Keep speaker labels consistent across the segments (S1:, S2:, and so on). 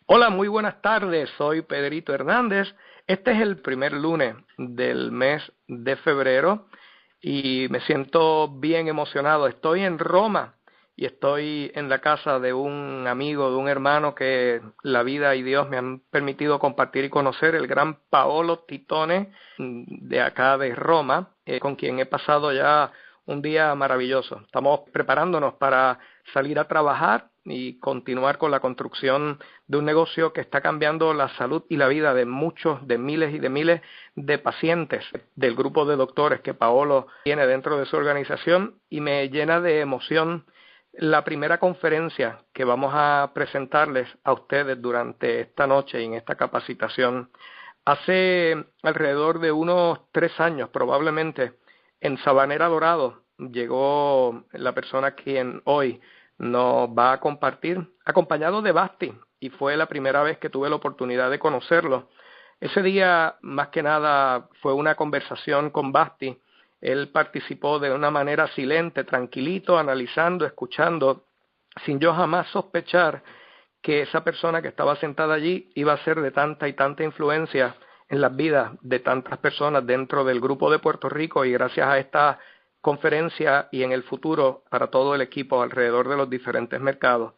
S1: Hola, muy buenas tardes. Soy Pedrito Hernández. Este es el primer lunes del mes de febrero y me siento bien emocionado. Estoy en Roma y estoy en la casa de un amigo, de un hermano que la vida y Dios me han permitido compartir y conocer, el gran Paolo Titone de acá de Roma, con quien he pasado ya un día maravilloso. Estamos preparándonos para salir a trabajar y continuar con la construcción de un negocio que está cambiando la salud y la vida de muchos, de miles y de miles de pacientes del grupo de doctores que Paolo tiene dentro de su organización, y me llena de emoción la primera conferencia que vamos a presentarles a ustedes durante esta noche y en esta capacitación. Hace alrededor de unos 3 años probablemente, en Sabanera Dorado, llegó la persona quien hoy nos va a compartir, acompañado de Basti, y fue la primera vez que tuve la oportunidad de conocerlo. Ese día, más que nada, fue una conversación con Basti. Él participó de una manera silente, tranquilito, analizando, escuchando, sin yo jamás sospechar que esa persona que estaba sentada allí iba a ser de tanta y tanta influencia en las vidas de tantas personas dentro del grupo de Puerto Rico, y gracias a esta conferencia y en el futuro para todo el equipo alrededor de los diferentes mercados.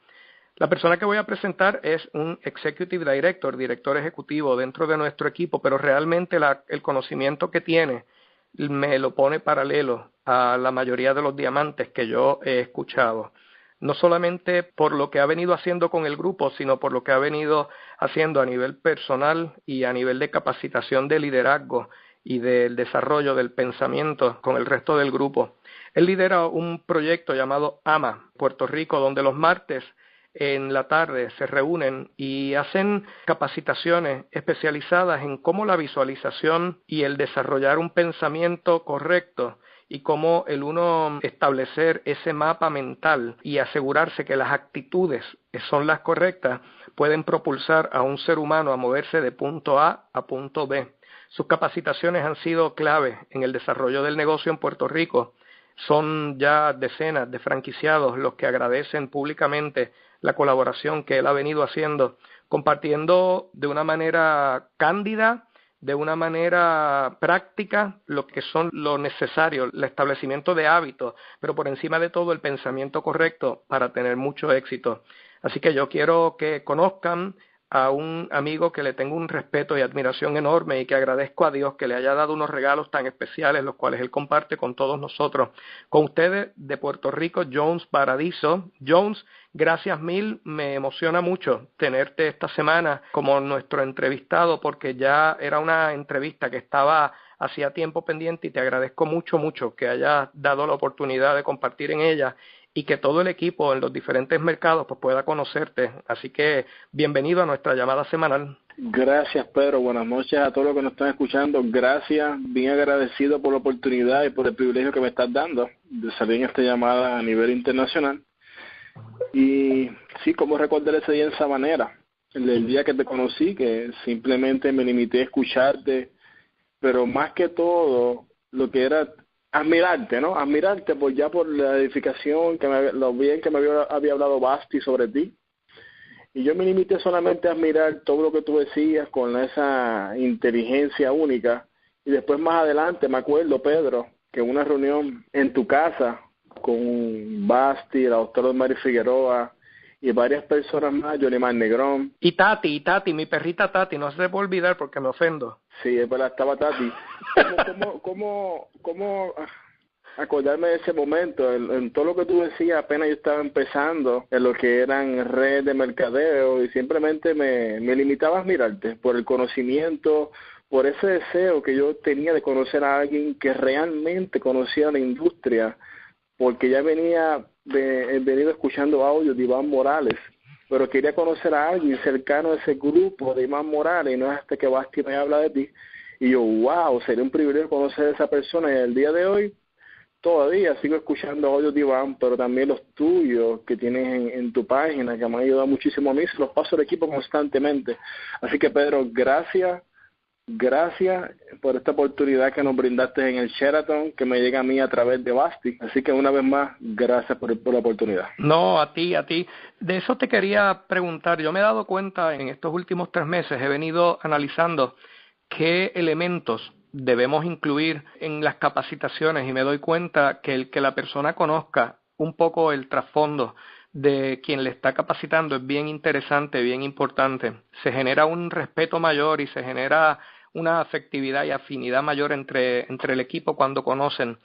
S1: La persona que voy a presentar es un Executive Director, director ejecutivo dentro de nuestro equipo, pero realmente el conocimiento que tiene me lo pone paralelo a la mayoría de los diamantes que yo he escuchado. No solamente por lo que ha venido haciendo con el grupo, sino por lo que ha venido haciendo a nivel personal y a nivel de capacitación de liderazgo y del desarrollo del pensamiento con el resto del grupo. Él lidera un proyecto llamado AMA Puerto Rico, donde los martes en la tarde se reúnen y hacen capacitaciones especializadas en cómo la visualización y el desarrollar un pensamiento correcto y cómo el uno establecer ese mapa mental y asegurarse que las actitudes son las correctas pueden propulsar a un ser humano a moverse de punto A a punto B. Sus capacitaciones han sido clave en el desarrollo del negocio en Puerto Rico. Son ya decenas de franquiciados los que agradecen públicamente la colaboración que él ha venido haciendo, compartiendo de una manera cándida, de una manera práctica, lo que son lo necesario, el establecimiento de hábitos, pero por encima de todo el pensamiento correcto para tener mucho éxito. Así que yo quiero que conozcan a un amigo que le tengo un respeto y admiración enorme y que agradezco a Dios que le haya dado unos regalos tan especiales, los cuales él comparte con todos nosotros. Con ustedes, de Puerto Rico, Jones Paradiso. Jones, gracias mil, me emociona mucho tenerte esta semana como nuestro entrevistado, porque ya era una entrevista que estaba hacía tiempo pendiente, y te agradezco mucho, mucho que hayas dado la oportunidad de compartir en ella y que todo el equipo en los diferentes mercados pues pueda conocerte. Así que bienvenido a nuestra llamada semanal.
S2: Gracias, Pedro. Buenas noches a todos los que nos están escuchando. Gracias, bien agradecido por la oportunidad y por el privilegio que me estás dando de salir en esta llamada a nivel internacional. Y sí, como recordar ese día en Sabanera, el día que te conocí, que simplemente me limité a escucharte, pero más que todo, lo que era admirarte, ¿no? Admirarte por la edificación, lo bien que me había hablado Basti sobre ti. Y yo me limité solamente a admirar todo lo que tú decías con esa inteligencia única. Y después más adelante me acuerdo, Pedro, que en una reunión en tu casa con Basti, la doctora Mari Figueroa y varias personas más, Johnny Negrón.
S1: Y Tati, mi perrita Tati, no se te puede olvidar porque me ofendo.
S2: Sí, es verdad, estaba Tati. ¿Cómo acordarme de ese momento? En todo lo que tú decías, apenas yo estaba empezando en lo que eran redes de mercadeo y simplemente me limitaba a mirarte por el conocimiento, por ese deseo que yo tenía de conocer a alguien que realmente conocía la industria, porque ya he venido escuchando audios de Iván Morales, pero quería conocer a alguien cercano a ese grupo de Iván Morales, y no es hasta que Basti me habla de ti. Y yo, wow, sería un privilegio conocer a esa persona, y el día de hoy todavía sigo escuchando audios de Iván, pero también los tuyos que tienes en tu página, que me han ayudado muchísimo a mí, se los paso al equipo constantemente. Así que, Pedro, gracias Gracias por esta oportunidad que nos brindaste en el Sheraton, que me llega a mí a través de Basti. Así que una vez más, gracias por la oportunidad.
S1: No, a ti, a ti. De eso te quería preguntar. Yo me he dado cuenta en estos últimos 3 meses, he venido analizando qué elementos debemos incluir en las capacitaciones y me doy cuenta que el que la persona conozca un poco el trasfondo de quien le está capacitando es bien interesante, bien importante. Se genera un respeto mayor y se genera una afectividad y afinidad mayor entre el equipo cuando conocen.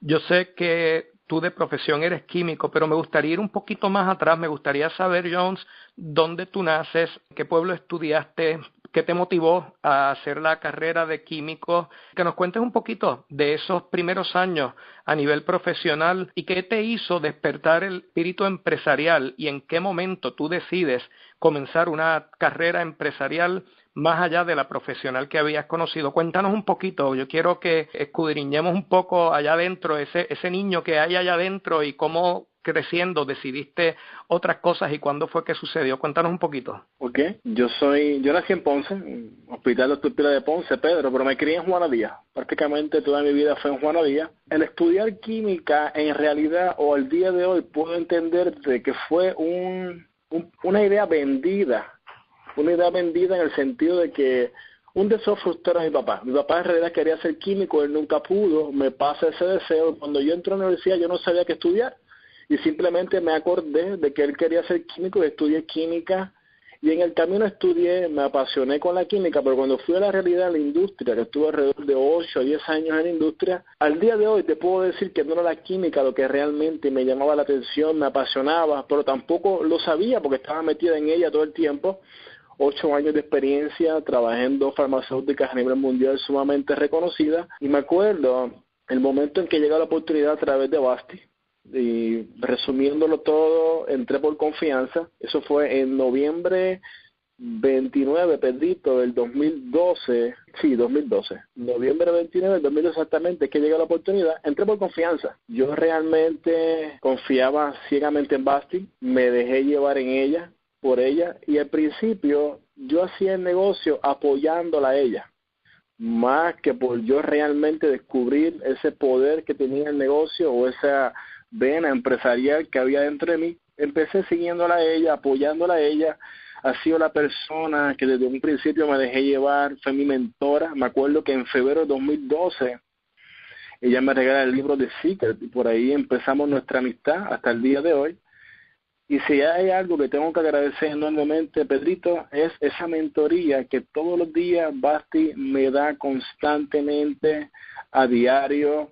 S1: Yo sé que tú de profesión eres químico, pero me gustaría ir un poquito más atrás. Me gustaría saber, Jones, dónde tú naces, qué pueblo estudiaste, qué te motivó a hacer la carrera de químico, que nos cuentes un poquito de esos primeros años a nivel profesional y qué te hizo despertar el espíritu empresarial y en qué momento tú decides comenzar una carrera empresarial más allá de la profesional que habías conocido. Cuéntanos un poquito, yo quiero que escudriñemos un poco allá adentro, ese niño que hay allá adentro y cómo creciendo decidiste otras cosas y cuándo fue que sucedió. Cuéntanos un poquito.
S2: Ok, yo nací en Ponce, Hospital de Estructura de Ponce, Pedro, pero me crié en Juana Díaz. Prácticamente toda mi vida fue en Juana Díaz. El estudiar química, en realidad, o al día de hoy, puedo entender de que fue una idea vendida. Una idea vendida en el sentido de que un deseo frustró a mi papá. Mi papá en realidad quería ser químico, él nunca pudo, me pasa ese deseo. Cuando yo entré a la universidad yo no sabía qué estudiar y simplemente me acordé de que él quería ser químico y estudié química y en el camino estudié, me apasioné con la química, pero cuando fui a la realidad de la industria, que estuve alrededor de 8 a 10 años en la industria, al día de hoy te puedo decir que no era la química lo que realmente me llamaba la atención, me apasionaba, pero tampoco lo sabía porque estaba metida en ella todo el tiempo. 8 años de experiencia, trabajé en 2 farmacéuticas a nivel mundial sumamente reconocidas y me acuerdo el momento en que llegó la oportunidad a través de Basti y resumiéndolo todo, entré por confianza, eso fue en noviembre 29, Pedrito, del 2012, sí, 2012, noviembre 29 del 2012 exactamente, que llegó la oportunidad, entré por confianza, yo realmente confiaba ciegamente en Basti, me dejé llevar en ella, por ella, y al principio yo hacía el negocio apoyándola a ella, más que por yo realmente descubrir ese poder que tenía el negocio o esa vena empresarial que había dentro de mí. Empecé siguiéndola a ella, apoyándola a ella. Ha sido la persona que desde un principio me dejé llevar, fue mi mentora. Me acuerdo que en febrero de 2012 ella me regala el libro de Secret y por ahí empezamos nuestra amistad hasta el día de hoy. Y si hay algo que tengo que agradecer enormemente, Pedrito, es esa mentoría que todos los días Basti me da constantemente, a diario.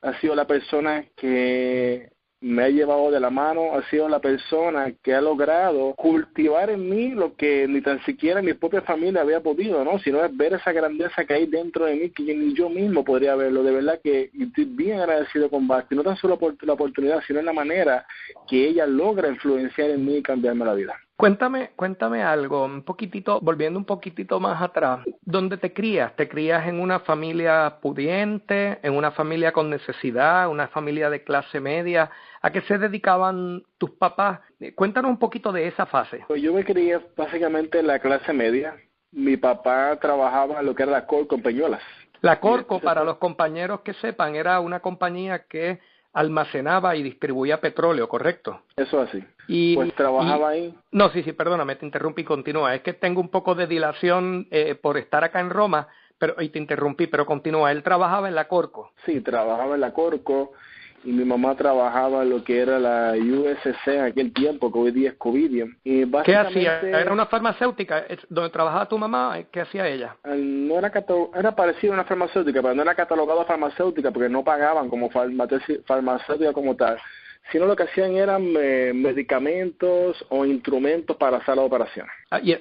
S2: Ha sido la persona que me ha llevado de la mano, ha sido la persona que ha logrado cultivar en mí lo que ni tan siquiera mi propia familia había podido, ¿no? Sino es ver esa grandeza que hay dentro de mí que ni yo mismo podría verlo. De verdad que estoy bien agradecido con Basti, no tan solo por la oportunidad, sino en la manera que ella logra influenciar en mí y cambiarme la vida.
S1: Cuéntame algo, un poquitito, volviendo un poquitito más atrás. ¿Dónde te crías? ¿Te crías en una familia pudiente, en una familia con necesidad, una familia de clase media? ¿A qué se dedicaban tus papás? Cuéntanos un poquito de esa fase.
S2: Pues yo me crié básicamente en la clase media. Mi papá trabajaba en lo que era la Cor con Peñuelas.
S1: La Corco, para los compañeros que sepan, era una compañía que almacenaba y distribuía petróleo, ¿correcto?
S2: Eso así.
S1: Y,
S2: pues trabajaba ahí.
S1: No, sí, perdóname, te interrumpí, continúa. Es que tengo un poco de dilación por estar acá en Roma y te interrumpí, pero continúa. Él trabajaba en la Corco.
S2: Sí, trabajaba en la Corco y mi mamá trabajaba en lo que era la USC en aquel tiempo, que hoy día es Covidium. Y básicamente,
S1: ¿qué hacía? ¿Era una farmacéutica donde trabajaba tu mamá? ¿Qué hacía ella?
S2: No era parecido a una farmacéutica, pero no era catalogada farmacéutica porque no pagaban como farmacéutica como tal, sino lo que hacían eran medicamentos o instrumentos para sala de operaciones.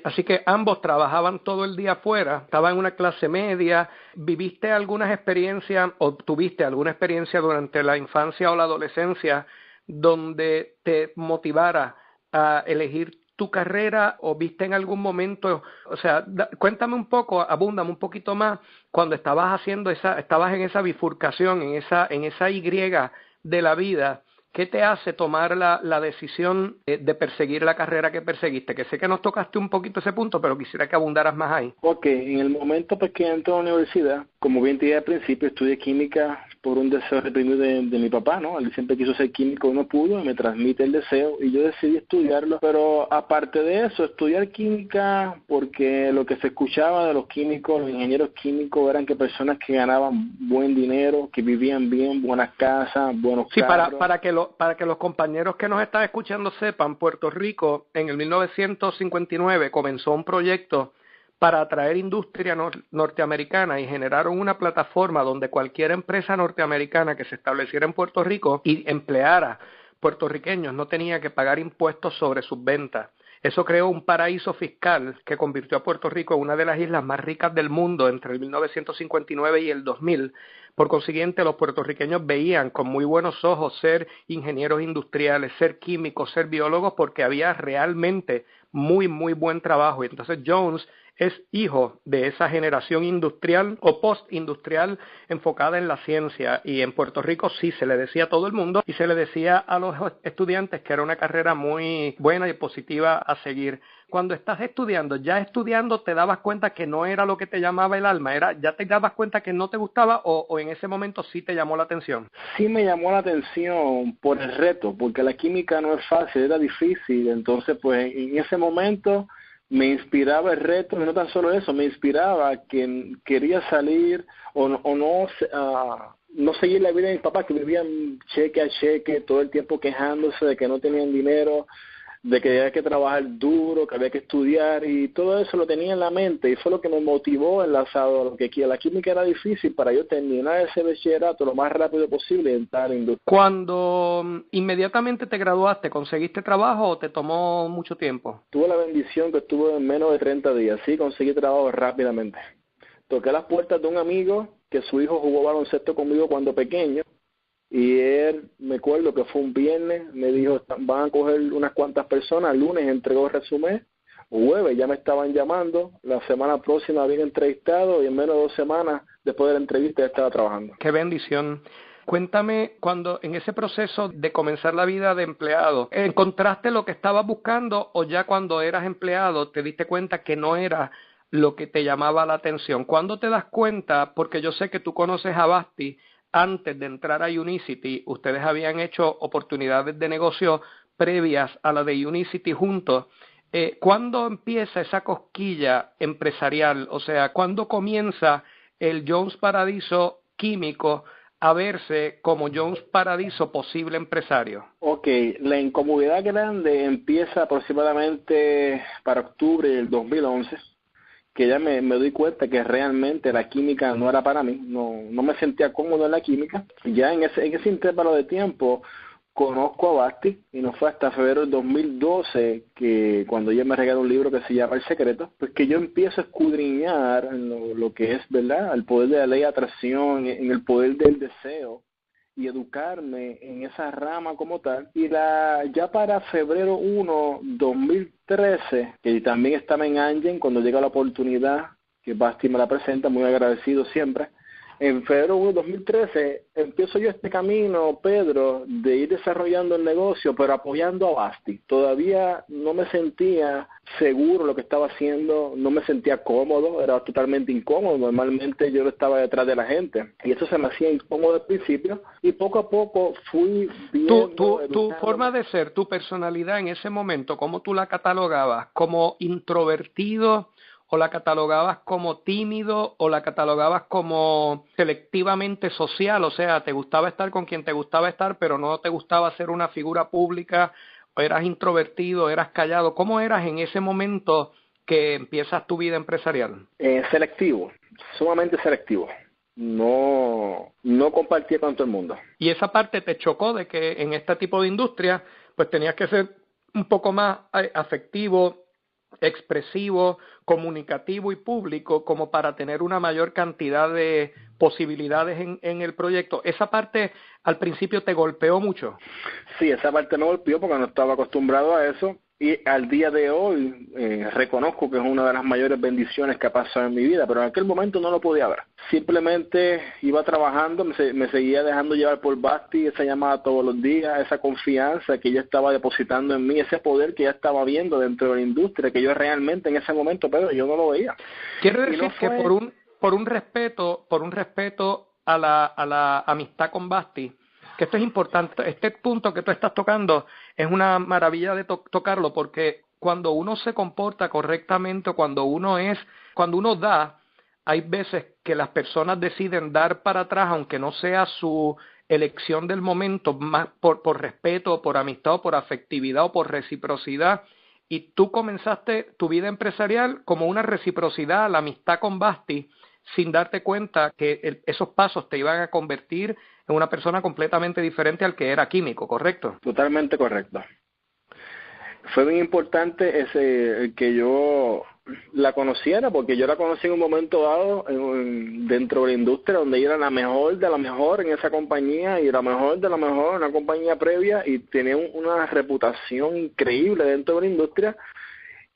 S1: Así que ambos trabajaban todo el día afuera, estaban en una clase media. ¿Viviste algunas experiencias o tuviste alguna experiencia durante la infancia o la adolescencia donde te motivara a elegir tu carrera o viste en algún momento, o sea, cuéntame un poco, abúndame un poquito más cuando estabas en esa bifurcación, en esa Y de la vida? ¿qué te hace tomar la decisión de perseguir la carrera que perseguiste? Que sé que nos tocaste un poquito ese punto, pero quisiera que abundaras más ahí.
S2: Ok, en el momento pues, que entro a la universidad, como bien te dije al principio, estudié química por un deseo reprimido de mi papá, ¿no? Él siempre quiso ser químico, no pudo, y me transmite el deseo y yo decidí estudiarlo. Pero aparte de eso, estudiar química, porque lo que se escuchaba de los químicos, los ingenieros químicos, eran que personas que ganaban buen dinero, que vivían bien, buenas casas, buenos carros.
S1: Para que los compañeros que nos están escuchando sepan, Puerto Rico en el 1959 comenzó un proyecto para atraer industria norteamericana y generaron una plataforma donde cualquier empresa norteamericana que se estableciera en Puerto Rico y empleara puertorriqueños no tenía que pagar impuestos sobre sus ventas. Eso creó un paraíso fiscal que convirtió a Puerto Rico en una de las islas más ricas del mundo entre el 1959 y el 2000. Por consiguiente, los puertorriqueños veían con muy buenos ojos ser ingenieros industriales, ser químicos, ser biólogos, porque había realmente muy buen trabajo. Y entonces Jones es hijo de esa generación industrial o postindustrial enfocada en la ciencia, y en Puerto Rico sí se le decía a todo el mundo y se le decía a los estudiantes que era una carrera muy buena y positiva a seguir. Cuando estás estudiando, ya estudiando, ¿te dabas cuenta que no era lo que te llamaba el alma? ¿Ya te dabas cuenta que no te gustaba o en ese momento sí te llamó la atención?
S2: Sí me llamó la atención por el reto, porque la química no es fácil, era difícil. Entonces, pues en ese momento me inspiraba el reto, y no tan solo eso, me inspiraba que quería salir no seguir la vida de mis papás, que vivían cheque a cheque, todo el tiempo quejándose de que no tenían dinero, de que había que trabajar duro, que había que estudiar, y todo eso lo tenía en la mente, y fue lo que me motivó enlazado a lo que la química era difícil para yo terminar ese bachillerato lo más rápido posible y entrar a la industria.
S1: Cuando inmediatamente te graduaste, ¿conseguiste trabajo o te tomó mucho tiempo?
S2: Tuve la bendición que estuve en menos de 30 días, sí, conseguí trabajo rápidamente. Toqué las puertas de un amigo que su hijo jugó baloncesto conmigo cuando pequeño, y él, me acuerdo que fue un viernes, me dijo, van a coger unas cuantas personas, el lunes entregó el resumen, jueves ya me estaban llamando, la semana próxima habían entrevistado y en menos de 2 semanas después de la entrevista ya estaba trabajando.
S1: Qué bendición. Cuéntame, cuando en ese proceso de comenzar la vida de empleado, ¿encontraste lo que estabas buscando o ya cuando eras empleado te diste cuenta que no era lo que te llamaba la atención? ¿Cuándo te das cuenta? Porque yo sé que tú conoces a Basti. Antes de entrar a Unicity, ustedes habían hecho oportunidades de negocio previas a la de Unicity juntos. ¿Cuándo empieza esa cosquilla empresarial? O sea, ¿cuándo comienza el Jones Paradiso químico a verse como Jones Paradiso posible empresario?
S2: Ok, la incomodidad grande empieza aproximadamente para octubre del 2011, que ya me doy cuenta que realmente la química no era para mí, no me sentía cómodo en la química. Ya en ese intervalo de tiempo conozco a Basti, y no fue hasta febrero del 2012 que cuando ella me regaló un libro que se llama El Secreto, pues que yo empiezo a escudriñar en lo que es, ¿verdad?, el poder de la ley de atracción, en el poder del deseo, y educarme en esa rama como tal. Y ya para febrero 1, 2013, que también estaba en Angen, cuando llega la oportunidad, que Basti me la presenta, muy agradecido siempre, en febrero 1 de 2013 empiezo yo este camino, Pedro, de ir desarrollando el negocio, pero apoyando a Basti. Todavía no me sentía seguro lo que estaba haciendo, no me sentía cómodo, era totalmente incómodo. Normalmente yo estaba detrás de la gente y eso se me hacía incómodo al principio, y poco a poco fui viendo...
S1: Tu forma de ser, tu personalidad en ese momento, ¿cómo tú la catalogabas? ¿Como introvertido? ¿O la catalogabas como tímido? ¿O la catalogabas como selectivamente social? O sea, ¿te gustaba estar con quien te gustaba estar, pero no te gustaba ser una figura pública? ¿O eras introvertido? ¿Eras callado? ¿Cómo eras en ese momento que empiezas tu vida empresarial?
S2: Selectivo, sumamente selectivo. No compartía con todo el mundo.
S1: Y esa parte te chocó de que en este tipo de industria, pues tenías que ser un poco más afectivo, expresivo, comunicativo y público, como para tener una mayor cantidad de posibilidades en el proyecto. ¿Esa parte al principio te golpeó mucho?
S2: Sí, esa parte me golpeó porque no estaba acostumbrado a eso, Y al día de hoy reconozco que es una de las mayores bendiciones que ha pasado en mi vida, pero en aquel momento no lo podía ver. Simplemente iba trabajando, me seguía dejando llevar por Basti, esa llamada todos los días, esa confianza que ella estaba depositando en mí, ese poder que ella estaba viendo dentro de la industria, que yo realmente en ese momento, Pedro, yo no lo veía.
S1: Quiero decir que por un respeto a la amistad con Basti, que esto es importante, este punto que tú estás tocando es una maravilla de tocarlo, porque cuando uno se comporta correctamente, cuando uno da, hay veces que las personas deciden dar para atrás, aunque no sea su elección del momento, más por respeto, por amistad, o por afectividad o por reciprocidad. Y tú comenzaste tu vida empresarial como una reciprocidad, la amistad con Basti, sin darte cuenta que esos pasos te iban a convertir en una persona completamente diferente al que era químico, ¿correcto?
S2: Totalmente correcto. Fue bien importante que yo la conociera, porque yo la conocí en un momento dado dentro de la industria, donde ella era la mejor de la mejor en esa compañía y la mejor de la mejor en una compañía previa, y tenía una reputación increíble dentro de la industria,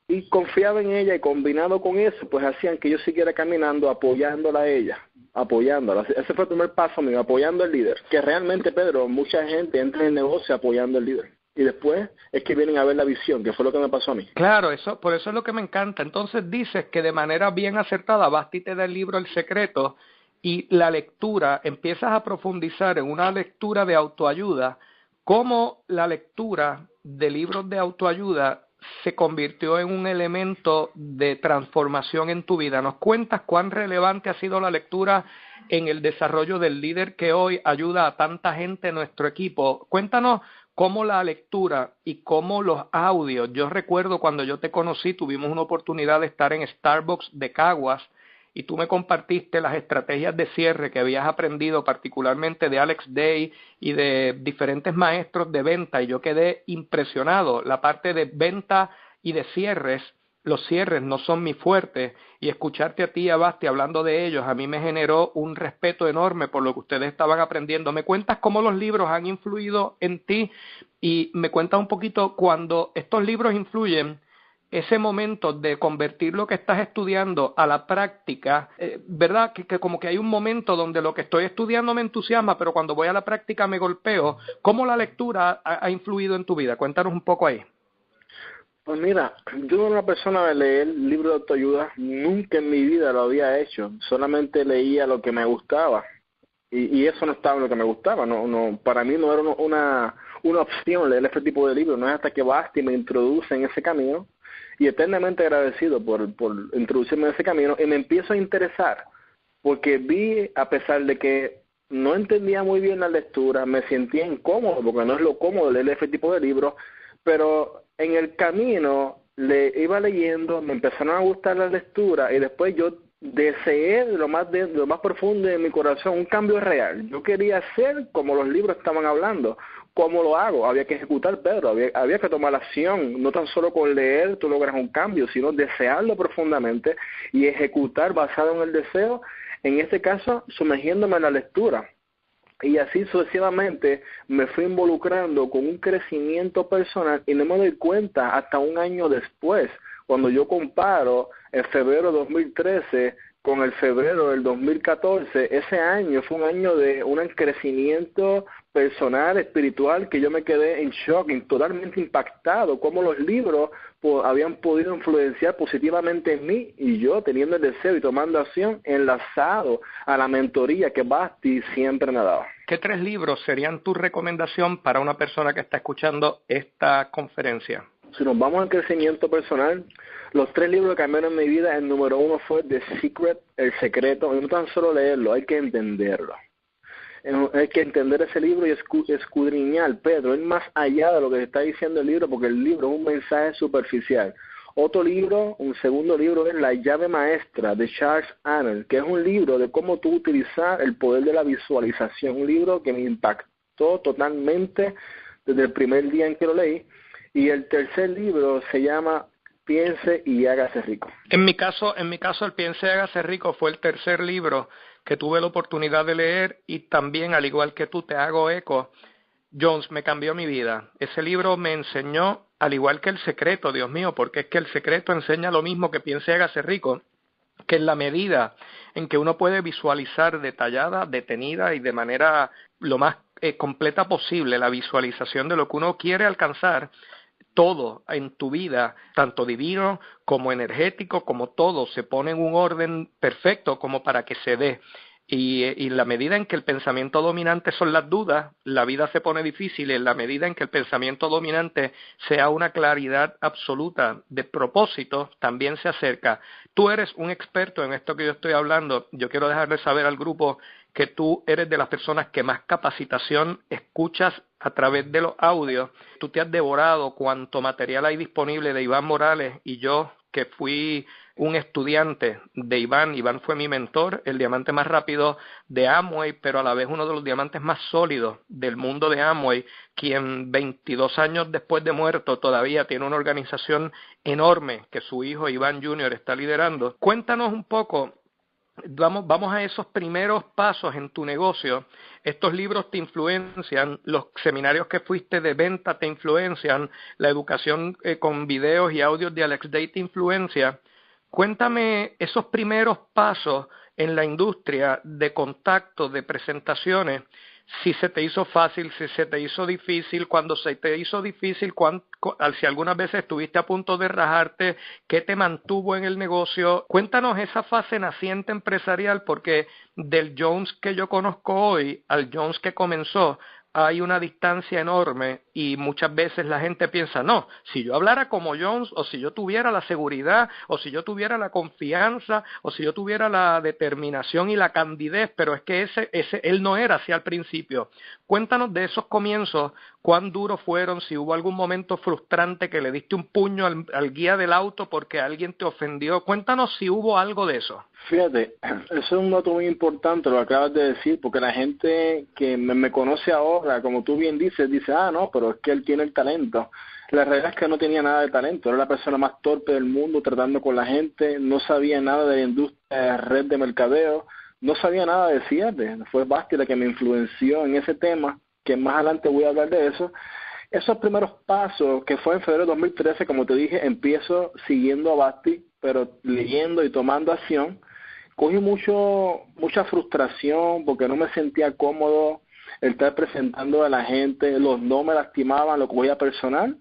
S2: y confiaba en ella, y combinado con eso, pues hacían que yo siguiera caminando, apoyándola a ella, apoyándola. Ese fue el primer paso mío, apoyando al líder, que realmente, Pedro, mucha gente entra en el negocio apoyando al líder, y después es que vienen a ver la visión, que fue lo que me pasó a mí.
S1: Claro, por eso es lo que me encanta. Entonces dices que de manera bien acertada Basti te da el libro El Secreto, y la lectura, empiezas a profundizar en una lectura de autoayuda, cómo la lectura de libros de autoayuda se convirtió en un elemento de transformación en tu vida. ¿Nos cuentas cuán relevante ha sido la lectura en el desarrollo del líder que hoy ayuda a tanta gente en nuestro equipo? Cuéntanos cómo la lectura y cómo los audios. Yo recuerdo cuando yo te conocí, tuvimos una oportunidad de estar en Starbucks de Caguas, y tú me compartiste las estrategias de cierre que habías aprendido particularmente de Alex Day y de diferentes maestros de venta, y yo quedé impresionado. La parte de venta y de cierres, los cierres no son mi fuerte, y escucharte a ti y a Basti hablando de ellos a mí me generó un respeto enorme por lo que ustedes estaban aprendiendo. ¿Me cuentas cómo los libros han influido en ti? Y me cuentas un poquito cuando estos libros influyen, ese momento de convertir lo que estás estudiando a la práctica, ¿verdad? Que como que hay un momento donde lo que estoy estudiando me entusiasma, pero cuando voy a la práctica me golpeo. ¿Cómo la lectura ha influido en tu vida? Cuéntanos un poco ahí.
S2: Pues mira, yo no era una persona de leer libros de autoayuda, nunca en mi vida lo había hecho, solamente leía lo que me gustaba, y eso no estaba en lo que me gustaba, no, para mí no era una opción leer este tipo de libros, no es hasta que Basti me introduce en ese camino, y eternamente agradecido por introducirme en ese camino, y me empiezo a interesar, porque vi, a pesar de que no entendía muy bien la lectura, me sentía incómodo, porque no es lo cómodo leer este tipo de libros, pero en el camino le iba leyendo, me empezaron a gustar la lectura, y después yo deseé de lo más profundo de mi corazón un cambio real. Yo quería ser como los libros estaban hablando. ¿Cómo lo hago? Había que ejecutar, Pedro, había que tomar acción. No tan solo con leer tú logras un cambio, sino desearlo profundamente y ejecutar basado en el deseo, en este caso sumergiéndome en la lectura. Y así sucesivamente me fui involucrando con un crecimiento personal, y no me doy cuenta hasta un año después, cuando yo comparo el febrero de 2013 con el febrero del 2014, ese año fue un año de un crecimiento personal, espiritual, que yo me quedé en shock, totalmente impactado, cómo los libros habían podido influenciar positivamente en mí, y yo teniendo el deseo y tomando acción, enlazado a la mentoría que Basti siempre me daba.
S1: ¿Qué 3 libros serían tu recomendación para una persona que está escuchando esta conferencia?
S2: Si nos vamos al crecimiento personal, los 3 libros que cambiaron mi vida, el número 1 fue The Secret, El Secreto, y no tan solo leerlo, hay que entenderlo. Hay que entender ese libro y escudriñar, Pedro, es más allá de lo que está diciendo el libro, porque el libro es un mensaje superficial. Otro libro, un segundo libro, es La llave maestra de Charles Arnold, que es un libro de cómo tú utilizar el poder de la visualización, un libro que me impactó totalmente desde el primer día en que lo leí. Y el tercer libro se llama Piense y hágase rico.
S1: En mi caso, el Piense y hágase rico fue el tercer libro que tuve la oportunidad de leer, y también, al igual que tú, te hago eco. Jones, me cambió mi vida. Ese libro me enseñó al igual que El Secreto, Dios mío, porque es que El Secreto enseña lo mismo que Piense y hágase rico, que en la medida en que uno puede visualizar detallada, detenida y de manera lo más completa posible la visualización de lo que uno quiere alcanzar, todo en tu vida, tanto divino como energético, como todo, se pone en un orden perfecto como para que se dé. Y en la medida en que el pensamiento dominante son las dudas, la vida se pone difícil. En la medida en que el pensamiento dominante sea una claridad absoluta de propósito, también se acerca. Tú eres un experto en esto que yo estoy hablando. Yo quiero dejarle saber al grupo que tú eres de las personas que más capacitación escuchas a través de los audios. Tú te has devorado cuanto material hay disponible de Iván Morales, y yo, que fui un estudiante de Iván. Iván fue mi mentor, el diamante más rápido de Amway, pero a la vez uno de los diamantes más sólidos del mundo de Amway, quien 22 años después de muerto todavía tiene una organización enorme que su hijo Iván Jr. está liderando. Cuéntanos un poco. Vamos a esos primeros pasos en tu negocio. Estos libros te influencian, los seminarios que fuiste de venta te influencian, la educación con videos y audios de Alex Day te influencia. Cuéntame esos primeros pasos en la industria de contacto, de presentaciones, si se te hizo fácil, si se te hizo difícil, cuando se te hizo difícil, si algunas veces estuviste a punto de rajarte, qué te mantuvo en el negocio. Cuéntanos esa fase naciente empresarial, porque del Jones que yo conozco hoy al Jones que comenzó, hay una distancia enorme, y muchas veces la gente piensa, no, si yo hablara como Jones, o si yo tuviera la seguridad, o si yo tuviera la confianza, o si yo tuviera la determinación y la candidez, pero es que él no era así al principio. Cuéntanos de esos comienzos, cuán duros fueron, si hubo algún momento frustrante que le diste un puño al guía del auto porque alguien te ofendió. Cuéntanos si hubo algo de eso.
S2: Fíjate, eso es un dato muy importante, lo acabas de decir, porque la gente que me conoce ahora, como tú bien dices, dice, no, pero es que él tiene el talento. La realidad es que no tenía nada de talento, era la persona más torpe del mundo tratando con la gente, no sabía nada de la industria de red de mercadeo, no sabía nada de cierre. Fue Basti la que me influenció en ese tema, que más adelante voy a hablar de eso. Esos primeros pasos, que fue en febrero de 2013, como te dije, empiezo siguiendo a Basti, pero leyendo y tomando acción. Cogí mucha frustración porque no me sentía cómodo el estar presentando a la gente, los no me lastimaban, lo cogía personal.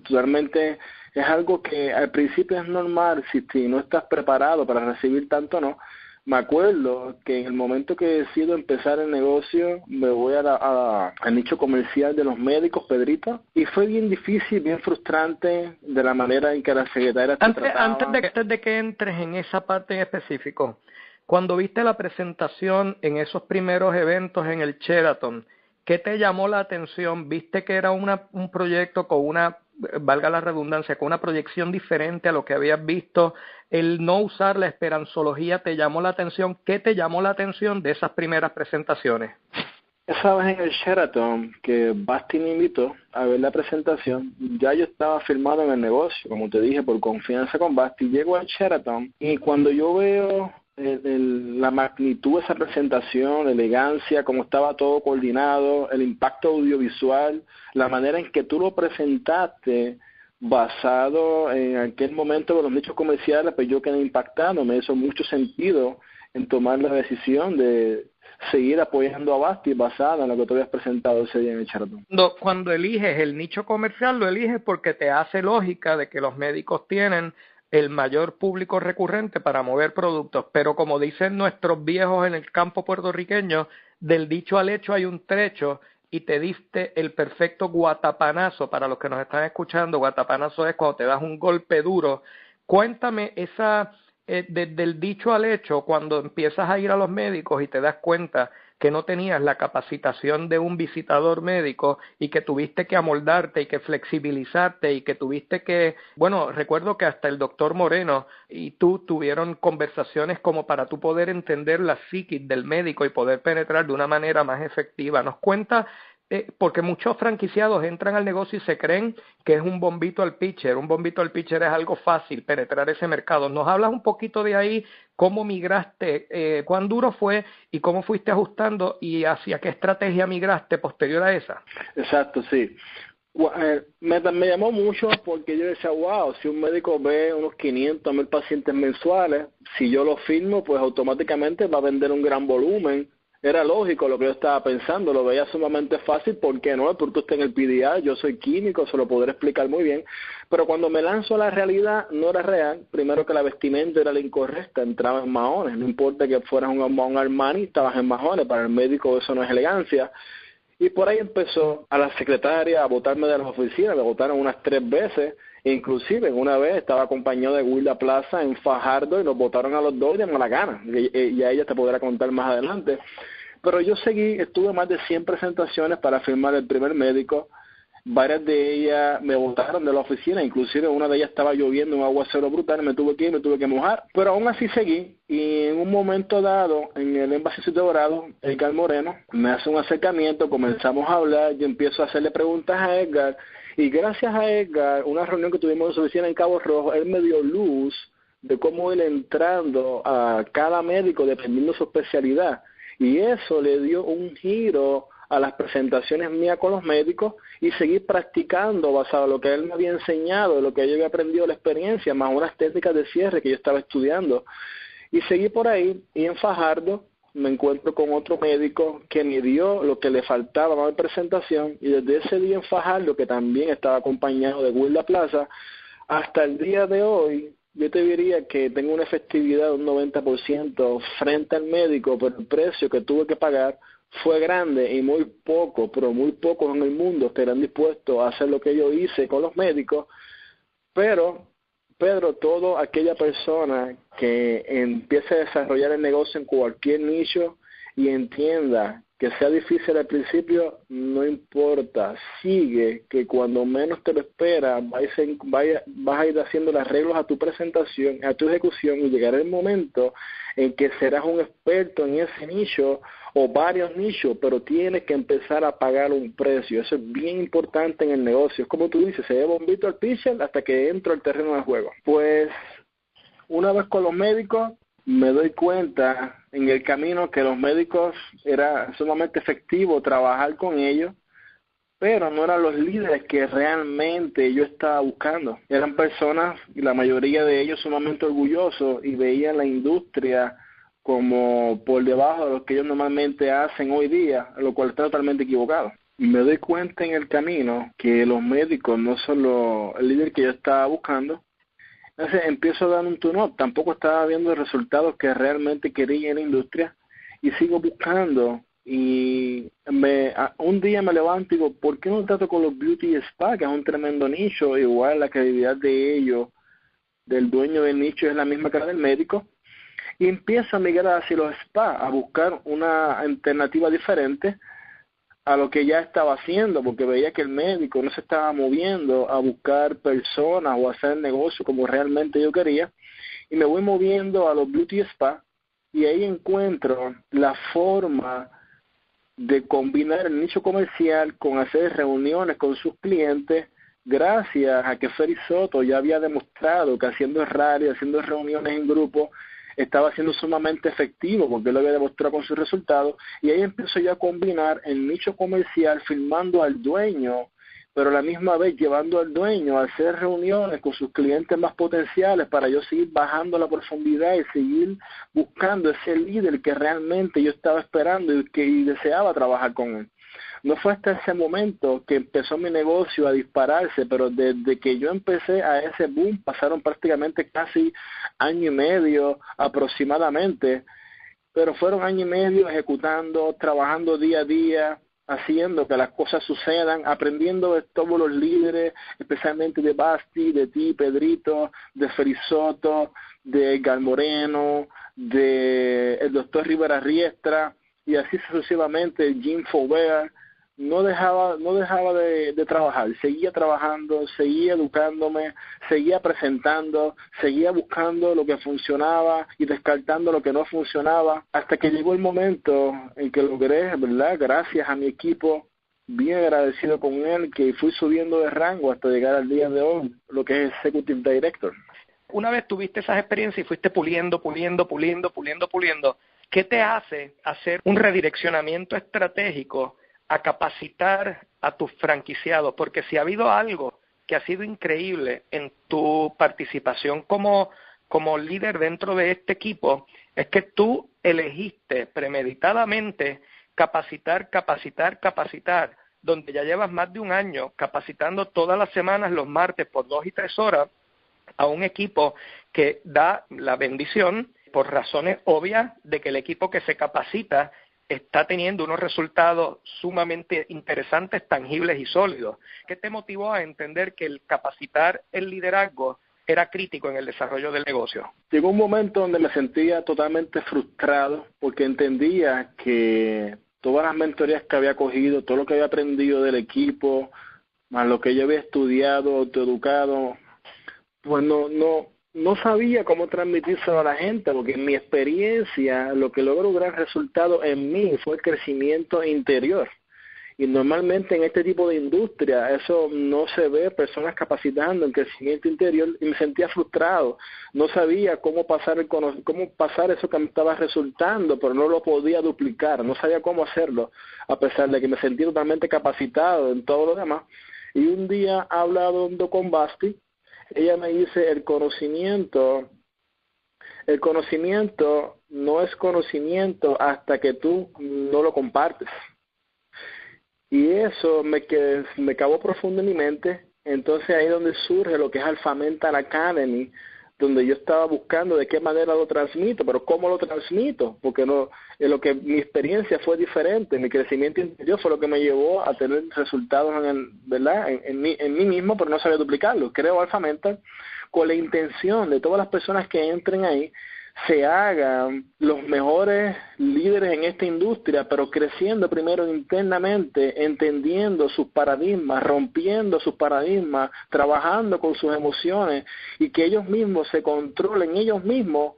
S2: Totalmente es algo que al principio es normal, si no estás preparado para recibir tanto no. Me acuerdo que en el momento que decido empezar el negocio, me voy al nicho comercial de los médicos, Pedrito, y fue bien difícil, bien frustrante de la manera en que la secretaria te trataba.
S1: Antes de que entres en esa parte en específico, cuando viste la presentación en esos primeros eventos en el Sheraton, ¿qué te llamó la atención? ¿Viste que era un proyecto con valga la redundancia, con una proyección diferente a lo que habías visto? El no usar la esperanzología te llamó la atención. ¿Qué te llamó la atención de esas primeras presentaciones?
S2: Esa vez en el Sheraton, que Basti me invitó a ver la presentación, ya yo estaba firmado en el negocio, como te dije, por confianza con Basti. Llego al Sheraton y cuando yo veo la magnitud de esa presentación, la elegancia, cómo estaba todo coordinado, el impacto audiovisual, la manera en que tú lo presentaste, basado en aquel momento de los nichos comerciales, pues yo quedé impactado. Me hizo mucho sentido en tomar la decisión de seguir apoyando a Basti basada en lo que tú habías presentado ese día en el Sheraton.
S1: Cuando eliges el nicho comercial, lo eliges porque te hace lógica de que los médicos tienen el mayor público recurrente para mover productos, pero como dicen nuestros viejos en el campo puertorriqueño, del dicho al hecho hay un trecho, y te diste el perfecto guatapanazo. Para los que nos están escuchando, guatapanazo es cuando te das un golpe duro. Cuéntame desde el dicho al hecho, cuando empiezas a ir a los médicos y te das cuenta que no tenías la capacitación de un visitador médico y que tuviste que amoldarte y que flexibilizarte y que tuviste que, recuerdo que hasta el doctor Moreno y tú tuvieron conversaciones como para tú poder entender la psiquis del médico y poder penetrar de una manera más efectiva. Nos cuenta, porque muchos franquiciados entran al negocio y se creen que es un bombito al pitcher. Un bombito al pitcher es algo fácil, penetrar ese mercado. ¿Nos hablas un poquito de ahí? ¿Cómo migraste? ¿Cuán duro fue? ¿Y cómo fuiste ajustando? ¿Y hacia qué estrategia migraste posterior a esa?
S2: Exacto, sí. Me llamó mucho porque yo decía, wow, si un médico ve unos 500, 1000 pacientes mensuales, si yo lo firmo, pues automáticamente va a vender un gran volumen. Era lógico lo que yo estaba pensando, lo veía sumamente fácil, ¿por qué no? Porque usted en el PDA, yo soy químico, se lo podré explicar muy bien, pero cuando me lanzo a la realidad, no era real. Primero que la vestimenta era la incorrecta, entraba en mahones, no importa que fueras un Armani, estabas en mahones, para el médico eso no es elegancia. Y por ahí empezó a la secretaria a botarme de las oficinas, me botaron unas 3 veces, inclusive una vez estaba acompañado de Wilda Plaza en Fajardo y nos botaron a los dos de mala gana, y a ella te podrá contar más adelante. Pero yo seguí, estuve más de 100 presentaciones para firmar el primer médico. Varias de ellas me botaron de la oficina, inclusive una de ellas estaba lloviendo, un aguacero brutal, me tuve que ir, me tuve que mojar, pero aún así seguí, y en un momento dado, en el Émbasis de Dorado, Edgar Moreno me hace un acercamiento, comenzamos a hablar, yo empiezo a hacerle preguntas a Edgar, y gracias a Edgar, una reunión que tuvimos en su oficina en Cabo Rojo, él me dio luz de cómo ir entrando a cada médico dependiendo de su especialidad, y eso le dio un giro a las presentaciones mías con los médicos y seguir practicando basado en lo que él me había enseñado, lo que yo había aprendido de la experiencia, más unas técnicas de cierre que yo estaba estudiando. Y seguí por ahí, y en Fajardo me encuentro con otro médico que me dio lo que le faltaba para mi presentación, y desde ese día en Fajardo, que también estaba acompañado de Wilda Plaza, hasta el día de hoy, yo te diría que tengo una efectividad de un 90% frente al médico, pero el precio que tuve que pagar fue grande, y muy poco, pero muy pocos en el mundo estarán dispuestos a hacer lo que yo hice con los médicos. Pero, Pedro, toda aquella persona que empiece a desarrollar el negocio en cualquier nicho y entienda que sea difícil al principio, no importa, sigue, que cuando menos te lo esperas vas a ir haciendo los arreglos a tu presentación, a tu ejecución, y llegará el momento en que serás un experto en ese nicho o varios nichos, pero tienes que empezar a pagar un precio. Eso es bien importante en el negocio. Es como tú dices, se lleva bombito al pitcher hasta que entro al terreno de juego. Pues una vez con los médicos, me doy cuenta en el camino que los médicos era sumamente efectivo trabajar con ellos, pero no eran los líderes que realmente yo estaba buscando. Eran personas, y la mayoría de ellos sumamente orgullosos, y veían la industria como por debajo de lo que ellos normalmente hacen hoy día, lo cual está totalmente equivocado. Y me doy cuenta en el camino que los médicos no son el líder que yo estaba buscando. Entonces empiezo a dar un tune-up, tampoco estaba viendo resultados que realmente quería en la industria, y sigo buscando. Y un día me levanto y digo, ¿por qué no trato con los beauty spa, que es un tremendo nicho? Igual la credibilidad de ellos, del dueño del nicho, es la misma que la del médico. Y empiezo a migrar hacia los spa, a buscar una alternativa diferente a lo que ya estaba haciendo, porque veía que el médico no se estaba moviendo a buscar personas o a hacer negocio como realmente yo quería, y me voy moviendo a los beauty spa, y ahí encuentro la forma de combinar el nicho comercial con hacer reuniones con sus clientes, gracias a que Feri Soto ya había demostrado que haciendo rally, haciendo reuniones en grupo, estaba siendo sumamente efectivo, porque él lo había demostrado con sus resultados. Y ahí empezó yo a combinar el nicho comercial firmando al dueño, pero a la misma vez llevando al dueño a hacer reuniones con sus clientes más potenciales, para yo seguir bajando la profundidad y seguir buscando ese líder que realmente yo estaba esperando y deseaba trabajar con él. No fue hasta ese momento que empezó mi negocio a dispararse, pero desde que yo empecé a ese boom pasaron prácticamente casi año y medio aproximadamente, pero fueron año y medio ejecutando, trabajando día a día, haciendo que las cosas sucedan, aprendiendo de todos los líderes, especialmente de Basti, de ti, Pedrito, de Ferisoto, de Edgar Moreno, de el doctor Rivera Riestra, y así sucesivamente, Jim Faubert. No dejaba de trabajar, seguía trabajando, seguía educándome, seguía presentando, seguía buscando lo que funcionaba y descartando lo que no funcionaba, hasta que llegó el momento en que logré, ¿verdad?, gracias a mi equipo, bien agradecido con él, que fui subiendo de rango hasta llegar al día de hoy, lo que es Executive Director.
S1: Una vez tuviste esas experiencias y fuiste puliendo, ¿qué te hace hacer un redireccionamiento estratégico a capacitar a tus franquiciados, porque si ha habido algo que ha sido increíble en tu participación como líder dentro de este equipo, es que tú elegiste premeditadamente capacitar, donde ya llevas más de un año capacitando todas las semanas, los martes, por 2 y 3 horas, a un equipo que da la bendición, por razones obvias, de que el equipo que se capacita está teniendo unos resultados sumamente interesantes, tangibles y sólidos. ¿Qué te motivó a entender que el capacitar el liderazgo era crítico en el desarrollo del negocio?
S2: Llegó un momento donde me sentía totalmente frustrado porque entendía que todas las mentorías que había cogido, todo lo que había aprendido del equipo, más lo que yo había estudiado, autoeducado, pues no sabía cómo transmitírselo a la gente, porque en mi experiencia lo que logró un gran resultado en mí fue el crecimiento interior. Y normalmente en este tipo de industria eso no se ve, personas capacitando en crecimiento interior, y me sentía frustrado. No sabía cómo pasar eso que me estaba resultando, pero no lo podía duplicar, no sabía cómo hacerlo, a pesar de que me sentía totalmente capacitado en todo lo demás. Y un día hablando con Basti, ella me dice, el conocimiento no es conocimiento hasta que tú no lo compartes. Y eso me cavó profundo en mi mente. Entonces ahí es donde surge lo que es Alpha Mental Academy, donde yo estaba buscando de qué manera lo transmito, pero cómo lo transmito, porque mi experiencia fue diferente, mi crecimiento interior fue lo que me llevó a tener resultados en mí mismo, pero no sabía duplicarlo. Creo Alpha Mental con la intención de todas las personas que entren ahí se hagan los mejores líderes en esta industria, pero creciendo primero internamente, entendiendo sus paradigmas, rompiendo sus paradigmas, trabajando con sus emociones y que ellos mismos se controlen ellos mismos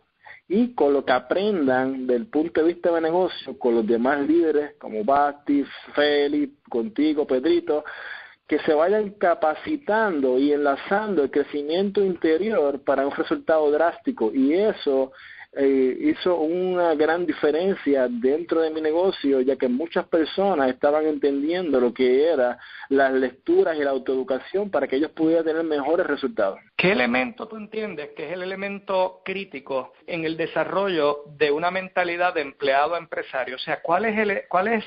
S2: y con lo que aprendan del punto de vista de negocio con los demás líderes como Basti, Félix, contigo, Pedrito, que se vayan capacitando y enlazando el crecimiento interior para un resultado drástico. Y eso hizo una gran diferencia dentro de mi negocio, ya que muchas personas estaban entendiendo lo que eran las lecturas y la autoeducación para que ellos pudieran tener mejores resultados.
S1: ¿Qué elemento tú entiendes que es el elemento crítico en el desarrollo de una mentalidad de empleado a empresario? O sea, ¿cuál es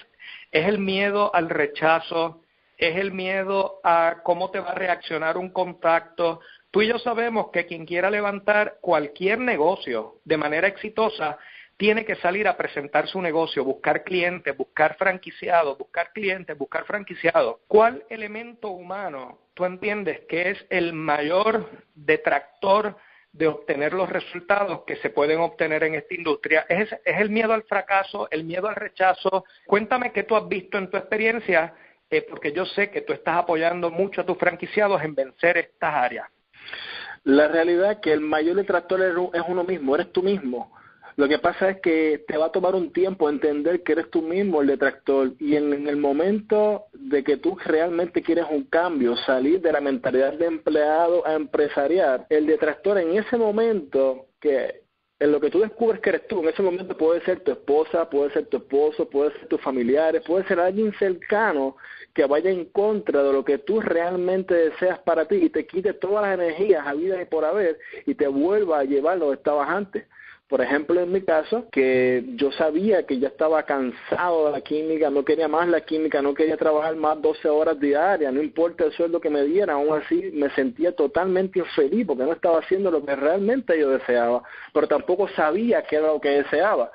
S1: el miedo al rechazo? ¿Es el miedo a cómo te va a reaccionar un contacto? Tú y yo sabemos que quien quiera levantar cualquier negocio de manera exitosa tiene que salir a presentar su negocio, buscar clientes, buscar franquiciados, ¿Cuál elemento humano tú entiendes que es el mayor detractor de obtener los resultados que se pueden obtener en esta industria? ¿Es el miedo al fracaso, el miedo al rechazo? Cuéntame qué tú has visto en tu experiencia, porque yo sé que tú estás apoyando mucho a tus franquiciados en vencer estas áreas.
S2: La realidad es que el mayor detractor es uno mismo, eres tú mismo. Lo que pasa es que te va a tomar un tiempo entender que eres tú mismo el detractor, y en el momento de que tú realmente quieres un cambio, salir de la mentalidad de empleado a empresarial, el detractor en ese momento, que en lo que tú descubres que eres tú, en ese momento puede ser tu esposa, puede ser tu esposo, puede ser tus familiares, puede ser alguien cercano que vaya en contra de lo que tú realmente deseas para ti y te quite todas las energías habidas y por haber y te vuelva a llevar donde estabas antes. Por ejemplo, en mi caso, que yo sabía que ya estaba cansado de la química, no quería más la química, no quería trabajar más 12 horas diarias, no importa el sueldo que me dieran, aún así me sentía totalmente infeliz porque no estaba haciendo lo que realmente yo deseaba, pero tampoco sabía qué era lo que deseaba.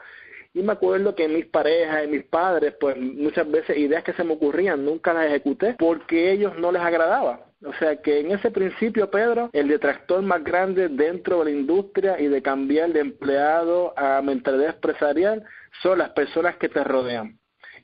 S2: Y me acuerdo que mis parejas y mis padres, pues muchas veces ideas que se me ocurrían nunca las ejecuté porque a ellos no les agradaba. O sea que en ese principio, Pedro, el detractor más grande dentro de la industria y de cambiar de empleado a mentalidad empresarial son las personas que te rodean.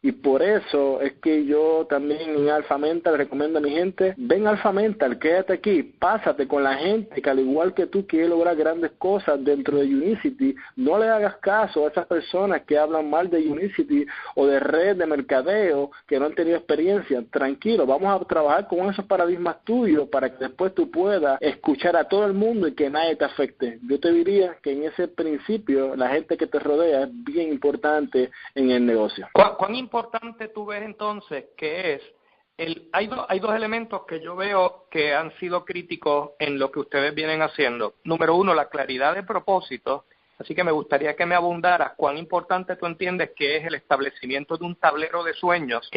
S2: Y por eso es que yo también en Alpha Mental recomiendo a mi gente, ven Alpha Mental, quédate aquí, pásate con la gente que al igual que tú quiere lograr grandes cosas dentro de Unicity. No le hagas caso a esas personas que hablan mal de Unicity o de red de mercadeo que no han tenido experiencia. Tranquilo, vamos a trabajar con esos paradigmas tuyos para que después tú puedas escuchar a todo el mundo y que nadie te afecte. Yo te diría que en ese principio la gente que te rodea es bien importante en el negocio.
S1: ¿Cuán importante tú ves entonces que es, hay dos elementos que yo veo que han sido críticos en lo que ustedes vienen haciendo. Número uno, la claridad de propósito. Así que me gustaría que me abundaras cuán importante tú entiendes que es el establecimiento de un tablero de sueños.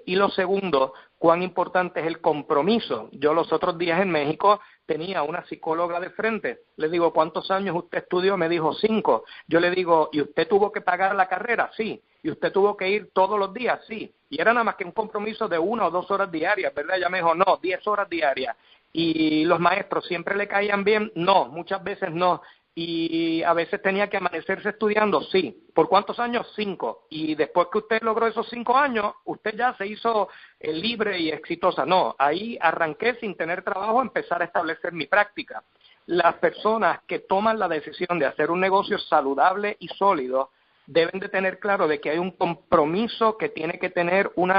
S1: Y lo segundo, cuán importante es el compromiso. Yo los otros días en México tenía una psicóloga de frente. Le digo, ¿cuántos años usted estudió? Me dijo 5. Yo le digo, ¿y usted tuvo que pagar la carrera? Sí. ¿Y usted tuvo que ir todos los días? Sí. Y era nada más que un compromiso de 1 o 2 horas diarias, ¿verdad? Ella me dijo, no, 10 horas diarias. ¿Y los maestros siempre le caían bien? No, muchas veces no. Y a veces tenía que amanecerse estudiando, sí. ¿Por cuántos años? 5. Y después que usted logró esos 5 años, usted ya se hizo libre y exitosa. No, ahí arranqué sin tener trabajo a empezar a establecer mi práctica. Las personas que toman la decisión de hacer un negocio saludable y sólido deben de tener claro de que hay un compromiso que tiene que tener un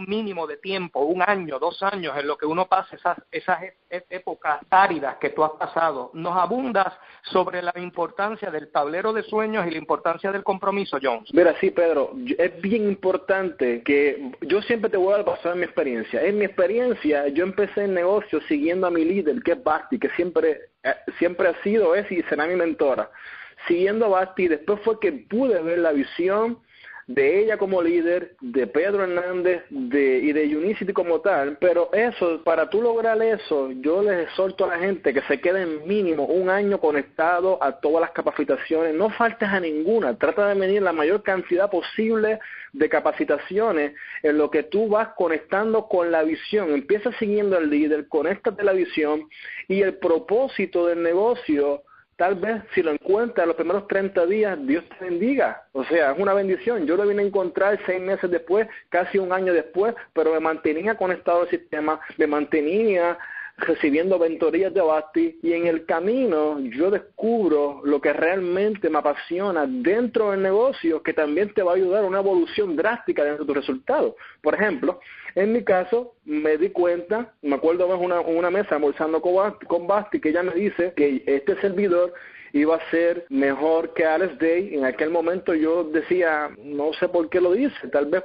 S1: mínimo de tiempo, 1 año, 2 años, en lo que uno pasa esas épocas áridas que tú has pasado. Nos abundas sobre la importancia del tablero de sueños y la importancia del compromiso, Jones.
S2: Mira, sí, Pedro, es bien importante que yo siempre te voy a basar en mi experiencia. En mi experiencia, yo empecé el negocio siguiendo a mi líder, que es Basti, que siempre ha sido, es y será mi mentora. Siguiendo a Basti, después fue que pude ver la visión de ella como líder, de Pedro Hernández y de Unicity como tal, pero eso, para tú lograr eso, yo les exhorto a la gente que se queden mínimo 1 año conectado a todas las capacitaciones, no faltes a ninguna, trata de venir la mayor cantidad posible de capacitaciones en lo que tú vas conectando con la visión, empieza siguiendo al líder, conéctate a la visión y el propósito del negocio. Tal vez si lo encuentras los primeros 30 días, Dios te bendiga. O sea, es una bendición. Yo lo vine a encontrar 6 meses después, casi 1 año después, pero me mantenía conectado al sistema, me mantenía recibiendo mentorías de Basti y en el camino yo descubro lo que realmente me apasiona dentro del negocio, que también te va a ayudar a una evolución drástica dentro de tus resultados. Por ejemplo, en mi caso me di cuenta, me acuerdo una mesa almorzando con Basti, que ella me dice que este servidor iba a ser mejor que Alex Day. En aquel momento yo decía, no sé por qué lo dice, tal vez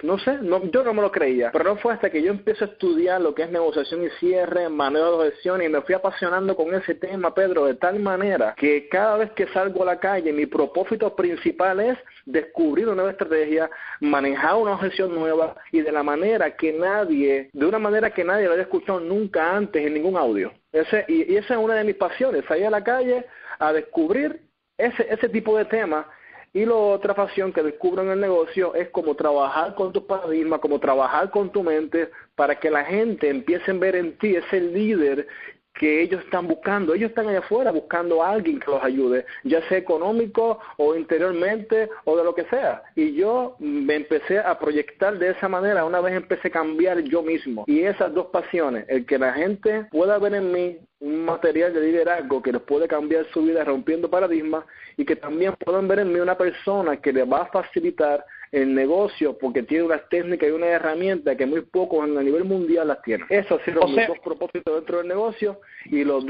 S2: no sé, yo no me lo creía, pero no fue hasta que yo empiezo a estudiar lo que es negociación y cierre, manejo de objeciones, y me fui apasionando con ese tema, Pedro, de tal manera que cada vez que salgo a la calle, mi propósito principal es descubrir una nueva estrategia, manejar una objeción nueva y de una manera que nadie lo haya escuchado nunca antes en ningún audio. Esa es una de mis pasiones, salir a la calle a descubrir ese tipo de temas. Y la otra pasión que descubro en el negocio es cómo trabajar con tus paradigmas, cómo trabajar con tu mente para que la gente empiece a ver en ti ese líder que ellos están buscando. Ellos están allá afuera buscando a alguien que los ayude, ya sea económico o interiormente o de lo que sea. Y yo me empecé a proyectar de esa manera una vez empecé a cambiar yo mismo. Y esas dos pasiones, el que la gente pueda ver en mí un material de liderazgo que les puede cambiar su vida rompiendo paradigmas y que también puedan ver en mí una persona que les va a facilitar el negocio porque tiene unas técnicas y unas herramientas que muy pocos a nivel mundial las tienen. Eso ha sido mis dos propósitos dentro del negocio y los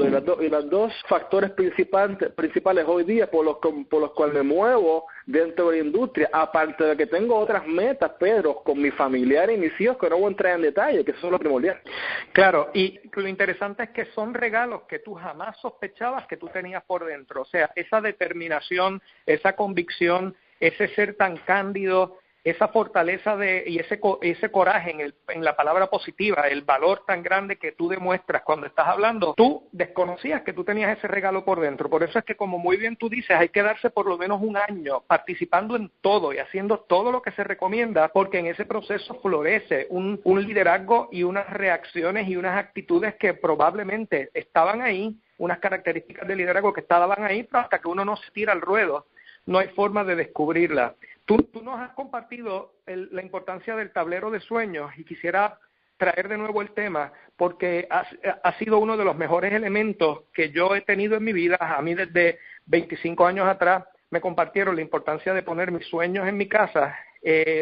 S2: dos factores principales hoy día por los cuales me muevo dentro de la industria, aparte de que tengo otras metas, Pedro, con mis familiares y mis hijos que no voy a entrar en detalle, que eso es lo primordial.
S1: Claro, y lo interesante es que son regalos que tú jamás sospechabas que tú tenías por dentro, o sea, esa determinación, esa convicción, ese ser tan cándido, esa fortaleza y ese coraje en la palabra positiva, el valor tan grande que tú demuestras cuando estás hablando, tú desconocías que tú tenías ese regalo por dentro. Por eso es que, como muy bien tú dices, hay que darse por lo menos 1 año participando en todo y haciendo todo lo que se recomienda, porque en ese proceso florece un liderazgo y unas reacciones y unas actitudes que probablemente estaban ahí, unas características de liderazgo que estaban ahí, pero hasta que uno no se tira al ruedo, no hay forma de descubrirla. Tú nos has compartido la importancia del tablero de sueños y quisiera traer de nuevo el tema porque ha sido uno de los mejores elementos que yo he tenido en mi vida. A mí desde 25 años atrás me compartieron la importancia de poner mis sueños en mi casa,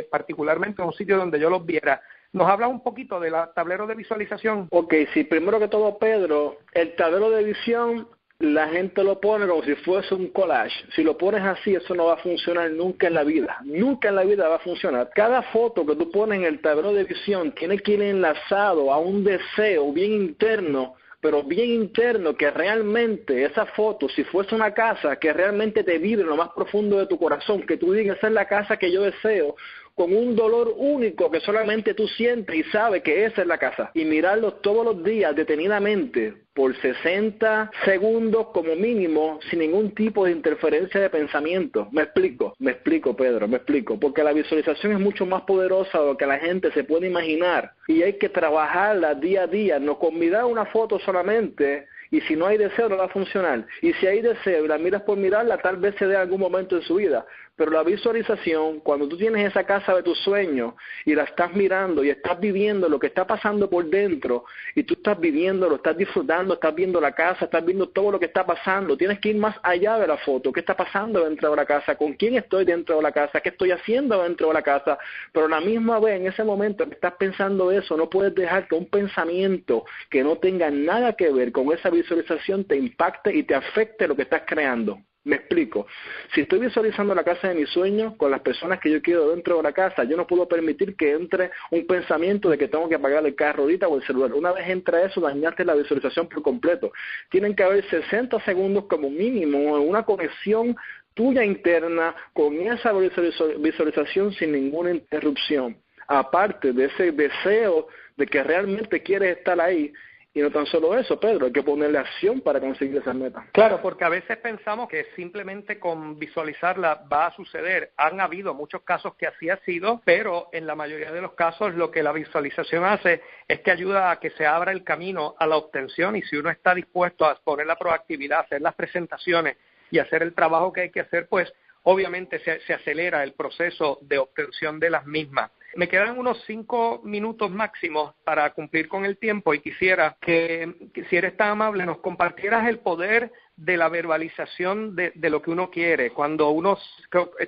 S1: particularmente en un sitio donde yo los viera. ¿Nos habla un poquito del tablero de visualización?
S2: Ok, sí, primero que todo, Pedro, el tablero de visión la gente lo pone como si fuese un collage. Si lo pones así, eso no va a funcionar nunca en la vida. Nunca en la vida va a funcionar. Cada foto que tú pones en el tablero de visión tiene que ir enlazado a un deseo bien interno, pero bien interno, que realmente esa foto, si fuese una casa, que realmente te vibre en lo más profundo de tu corazón, que tú digas, esa es la casa que yo deseo, con un dolor único que solamente tú sientes y sabes que esa es la casa. Y mirarlo todos los días detenidamente por 60 segundos como mínimo, sin ningún tipo de interferencia de pensamiento. Me explico, Pedro, me explico. Porque la visualización es mucho más poderosa de lo que la gente se puede imaginar. Y hay que trabajarla día a día, no con mirar una foto solamente. Y si no hay deseo, no va a funcionar. Y si hay deseo y la miras por mirarla, tal vez se dé en algún momento en su vida. Pero la visualización, cuando tú tienes esa casa de tus sueños y la estás mirando y estás viviendo lo que está pasando por dentro, y tú estás viviendo, lo estás disfrutando, estás viendo la casa, estás viendo todo lo que está pasando, tienes que ir más allá de la foto. ¿Qué está pasando dentro de la casa? ¿Con quién estoy dentro de la casa? ¿Qué estoy haciendo dentro de la casa? Pero a la misma vez, en ese momento que estás pensando eso, no puedes dejar que un pensamiento que no tenga nada que ver con esa visualización te impacte y te afecte lo que estás creando. Me explico. Si estoy visualizando la casa de mis sueños con las personas que yo quiero dentro de la casa, yo no puedo permitir que entre un pensamiento de que tengo que apagar el carro ahorita o el celular. Una vez entra eso, dañaste la visualización por completo. Tienen que haber 60 segundos como mínimo en una conexión tuya interna con esa visualización sin ninguna interrupción. Aparte de ese deseo de que realmente quieres estar ahí. Y no tan solo eso, Pedro, hay que ponerle acción para conseguir esa meta.
S1: Claro, porque a veces pensamos que simplemente con visualizarla va a suceder. Han habido muchos casos que así ha sido, pero en la mayoría de los casos lo que la visualización hace es que ayuda a que se abra el camino a la obtención, y si uno está dispuesto a poner la proactividad, hacer las presentaciones y hacer el trabajo que hay que hacer, pues obviamente se acelera el proceso de obtención de las mismas. Me quedan unos 5 minutos máximos para cumplir con el tiempo y quisiera que si eres tan amable, nos compartieras el poder de la verbalización de lo que uno quiere. Cuando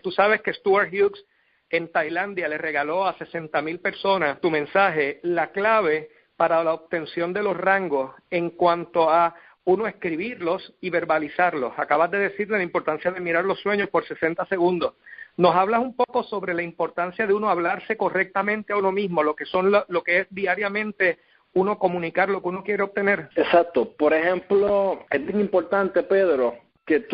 S1: tú sabes que Stuart Hughes en Tailandia le regaló a 60,000 personas tu mensaje, la clave para la obtención de los rangos en cuanto a uno escribirlos y verbalizarlos. Acabas de decir la importancia de mirar los sueños por 60 segundos. ¿Nos hablas un poco sobre la importancia de uno hablarse correctamente a uno mismo, lo que es diariamente uno comunicar lo que uno quiere obtener?
S2: Exacto. Por ejemplo, es bien importante, Pedro, que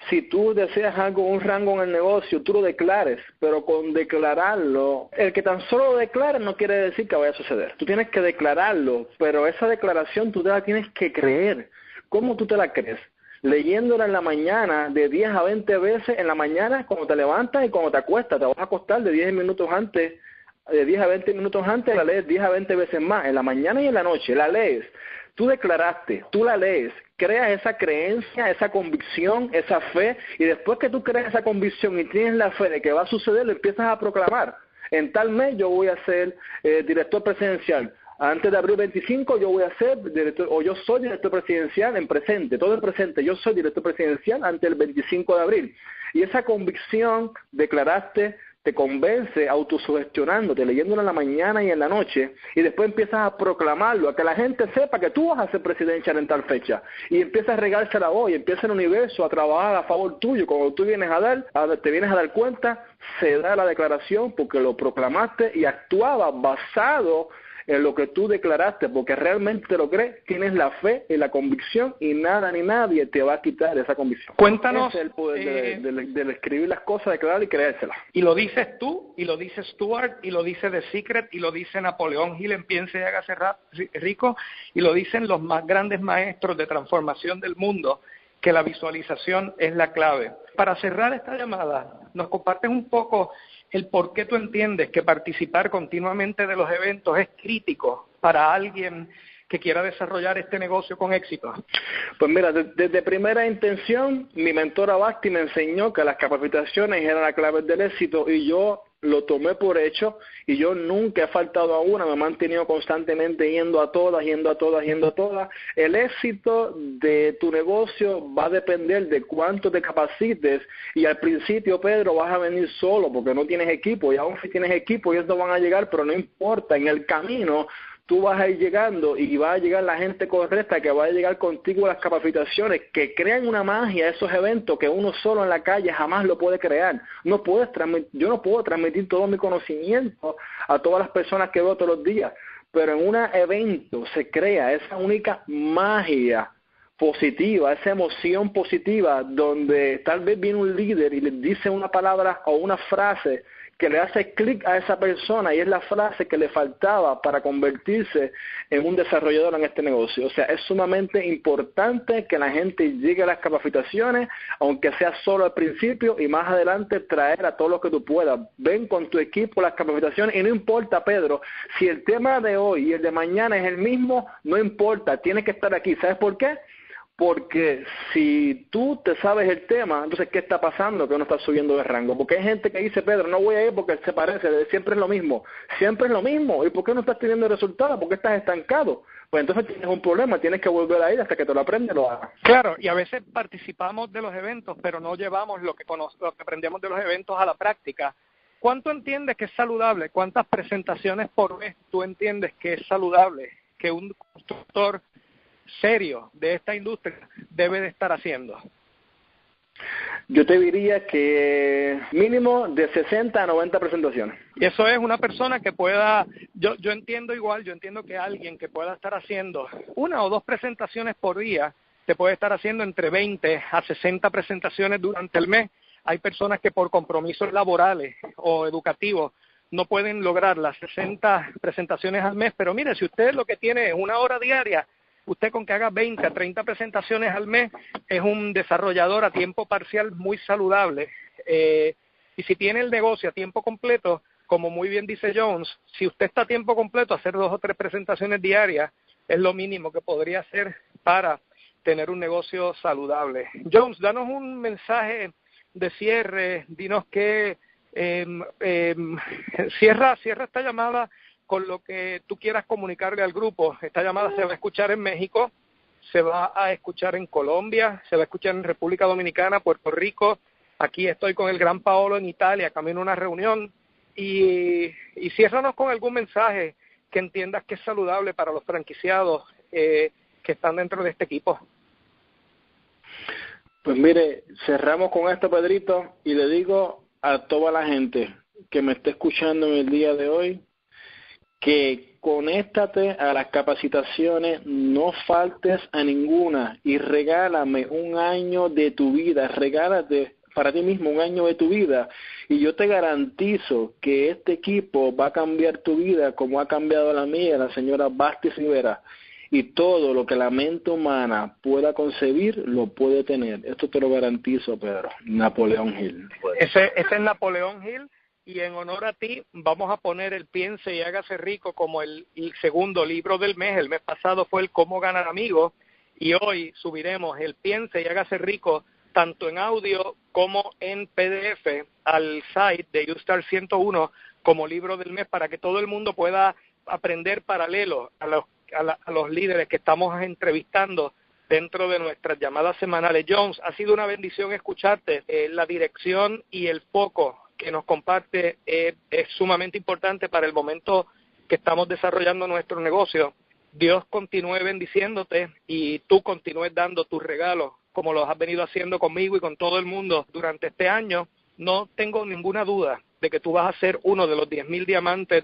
S2: si tú deseas algo, un rango en el negocio, tú lo declares, pero con declararlo, el que tan solo lo declares no quiere decir que vaya a suceder. Tú tienes que declararlo, pero esa declaración tú te la tienes que creer. ¿Cómo tú te la crees? Leyéndola en la mañana de 10 a 20 veces en la mañana cuando te levantas y cuando te acuestas. Te vas a acostar de 10 minutos antes, de 10 a 20 minutos antes, la lees 10 a 20 veces más, en la mañana y en la noche, la lees. Tú declaraste, tú la lees, creas esa creencia, esa convicción, esa fe, y después que tú creas esa convicción y tienes la fe de que va a suceder, lo empiezas a proclamar. En tal mes yo voy a ser director presidencial. Antes de abril 25 yo voy a ser director, o yo soy director presidencial en presente, todo en presente, yo soy director presidencial antes del 25 de abril. Y esa convicción declaraste, te convence autosugestionándote, leyéndolo en la mañana y en la noche, y después empiezas a proclamarlo, a que la gente sepa que tú vas a ser presidencial en tal fecha, y empiezas a regarse la voz, y empieza el universo a trabajar a favor tuyo. Cuando tú te vienes a dar cuenta, se da la declaración porque lo proclamaste y actuabas basado en lo que tú declaraste, porque realmente te lo crees, tienes la fe y la convicción, y nada ni nadie te va a quitar esa convicción.
S1: Cuéntanos.
S2: Ese es el poder de escribir las cosas, declarar y creérselas.
S1: Y lo dices tú, y lo dice Stuart, y lo dice The Secret, y lo dice Napoleón Hill en Piense y Hágase Rico, y lo dicen los más grandes maestros de transformación del mundo, que la visualización es la clave. Para cerrar esta llamada, nos compartes un poco el por qué tú entiendes que participar continuamente de los eventos es crítico para alguien que quiera desarrollar este negocio con éxito.
S2: Pues mira, desde primera intención, mi mentora Bhakti me enseñó que las capacitaciones eran la clave del éxito, y yo lo tomé por hecho, y yo nunca he faltado a una, me he mantenido constantemente yendo a todas. El éxito de tu negocio va a depender de cuánto te capacites, y al principio, Pedro, vas a venir solo porque no tienes equipo, y aún si tienes equipo ellos no van a llegar, pero no importa, en el camino tú vas a ir llegando y va a llegar la gente correcta que va a llegar contigo a las capacitaciones, que crean una magia a esos eventos que uno solo en la calle jamás lo puede crear. Yo no puedo transmitir todo mi conocimiento a todas las personas que veo todos los días, pero en un evento se crea esa única magia positiva, esa emoción positiva, donde tal vez viene un líder y le dice una palabra o una frase que le hace clic a esa persona, y es la frase que le faltaba para convertirse en un desarrollador en este negocio. O sea, es sumamente importante que la gente llegue a las capacitaciones, aunque sea solo al principio, y más adelante traer a todos los que tú puedas. Ven con tu equipo a las capacitaciones, y no importa, Pedro, si el tema de hoy y el de mañana es el mismo, no importa, tienes que estar aquí. ¿Sabes por qué? Porque si tú te sabes el tema, entonces, ¿qué está pasando? Que uno está subiendo de rango. Porque hay gente que dice, Pedro, no voy a ir porque se parece, siempre es lo mismo. Siempre es lo mismo. ¿Y por qué no estás teniendo resultados? ¿Por qué estás estancado? Pues entonces tienes un problema, tienes que volver a ir hasta que te lo aprendas y lo hagas.
S1: Claro, y a veces participamos de los eventos, pero no llevamos lo que aprendemos de los eventos a la práctica. ¿Cuánto entiendes que es saludable? ¿Cuántas presentaciones por vez tú entiendes que es saludable que un constructor serio de esta industria debe de estar haciendo?
S2: Yo te diría que mínimo de 60 a 90 presentaciones.
S1: Y eso es una persona que pueda, yo entiendo igual, yo entiendo que alguien que pueda estar haciendo 1 o 2 presentaciones por día, te puede estar haciendo entre 20 a 60 presentaciones durante el mes. Hay personas que por compromisos laborales o educativos no pueden lograr las 60 presentaciones al mes, pero mire, si usted lo que tiene es 1 hora diaria, usted con que haga 20 a 30 presentaciones al mes es un desarrollador a tiempo parcial muy saludable. Y si tiene el negocio a tiempo completo, como muy bien dice Jones, si usted está a tiempo completo, hacer 2 o 3 presentaciones diarias es lo mínimo que podría hacer para tener un negocio saludable. Jones, danos un mensaje de cierre, dinos que cierra esta llamada con lo que tú quieras comunicarle al grupo. Esta llamada se va a escuchar en México, se va a escuchar en Colombia, se va a escuchar en República Dominicana, Puerto Rico. Aquí estoy con el gran Paolo en Italia, camino a una reunión. Y ciérranos con algún mensaje que entiendas que es saludable para los franquiciados que están dentro de este equipo.
S2: Pues mire, cerramos con esto, Pedrito, y le digo a toda la gente que me esté escuchando en el día de hoy, que conéctate a las capacitaciones, no faltes a ninguna y regálame 1 año de tu vida, regálate para ti mismo 1 año de tu vida, y yo te garantizo que este equipo va a cambiar tu vida como ha cambiado la mía, la señora Basti Rivera, y todo lo que la mente humana pueda concebir lo puede tener. Esto te lo garantizo, Pedro. Napoleón Hill.
S1: Ese es Napoleón Hill. Y en honor a ti, vamos a poner el Piense y Hágase Rico como el segundo libro del mes. El mes pasado fue el Cómo Ganar Amigos, y hoy subiremos el Piense y Hágase Rico tanto en audio como en PDF al site de Ustar 101 como libro del mes, para que todo el mundo pueda aprender paralelo a los líderes que estamos entrevistando dentro de nuestras llamadas semanales. Jones, ha sido una bendición escucharte. La dirección y el foco que nos comparte es sumamente importante para el momento que estamos desarrollando nuestro negocio. Dios continúe bendiciéndote y tú continúes dando tus regalos como los has venido haciendo conmigo y con todo el mundo durante este año. No tengo ninguna duda de que tú vas a ser uno de los 10,000 diamantes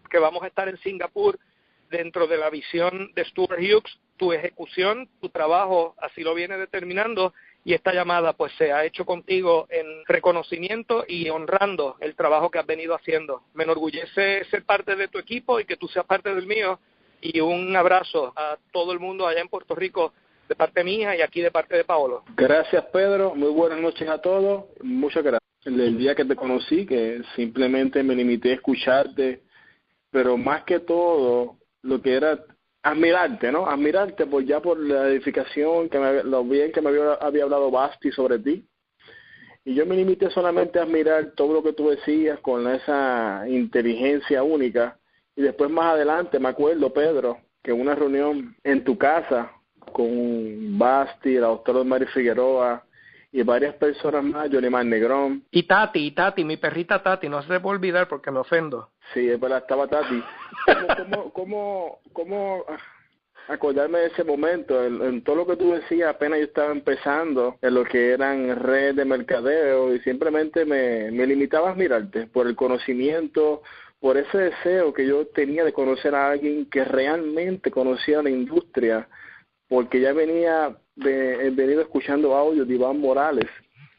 S1: que vamos a estar en Singapur dentro de la visión de Stuart Hughes. Tu ejecución, tu trabajo así lo viene determinando, y esta llamada pues se ha hecho contigo en reconocimiento y honrando el trabajo que has venido haciendo. Me enorgullece ser parte de tu equipo y que tú seas parte del mío, y un abrazo a todo el mundo allá en Puerto Rico de parte mía y aquí de parte de Paolo.
S2: Gracias, Pedro. Muy buenas noches a todos. Muchas gracias. El día que te conocí, que simplemente me limité a escucharte, pero más que todo, lo que era admirarte, ¿no? Admirarte por la edificación, lo bien que me había hablado Basti sobre ti. Y yo me limité solamente a admirar todo lo que tú decías con esa inteligencia única. Y después más adelante me acuerdo, Pedro, que en una reunión en tu casa con Basti, la doctora Mari Figueroa y varias personas más, Johnny Negrón.
S1: Y Tati, mi perrita Tati, no se puede olvidar porque me ofendo.
S2: Sí, es verdad, estaba Tati. ¿Cómo acordarme de ese momento? En todo lo que tú decías, apenas yo estaba empezando en lo que eran redes de mercadeo y simplemente me limitaba a mirarte por el conocimiento, por ese deseo que yo tenía de conocer a alguien que realmente conocía la industria, porque ya he venido escuchando audios de Iván Morales,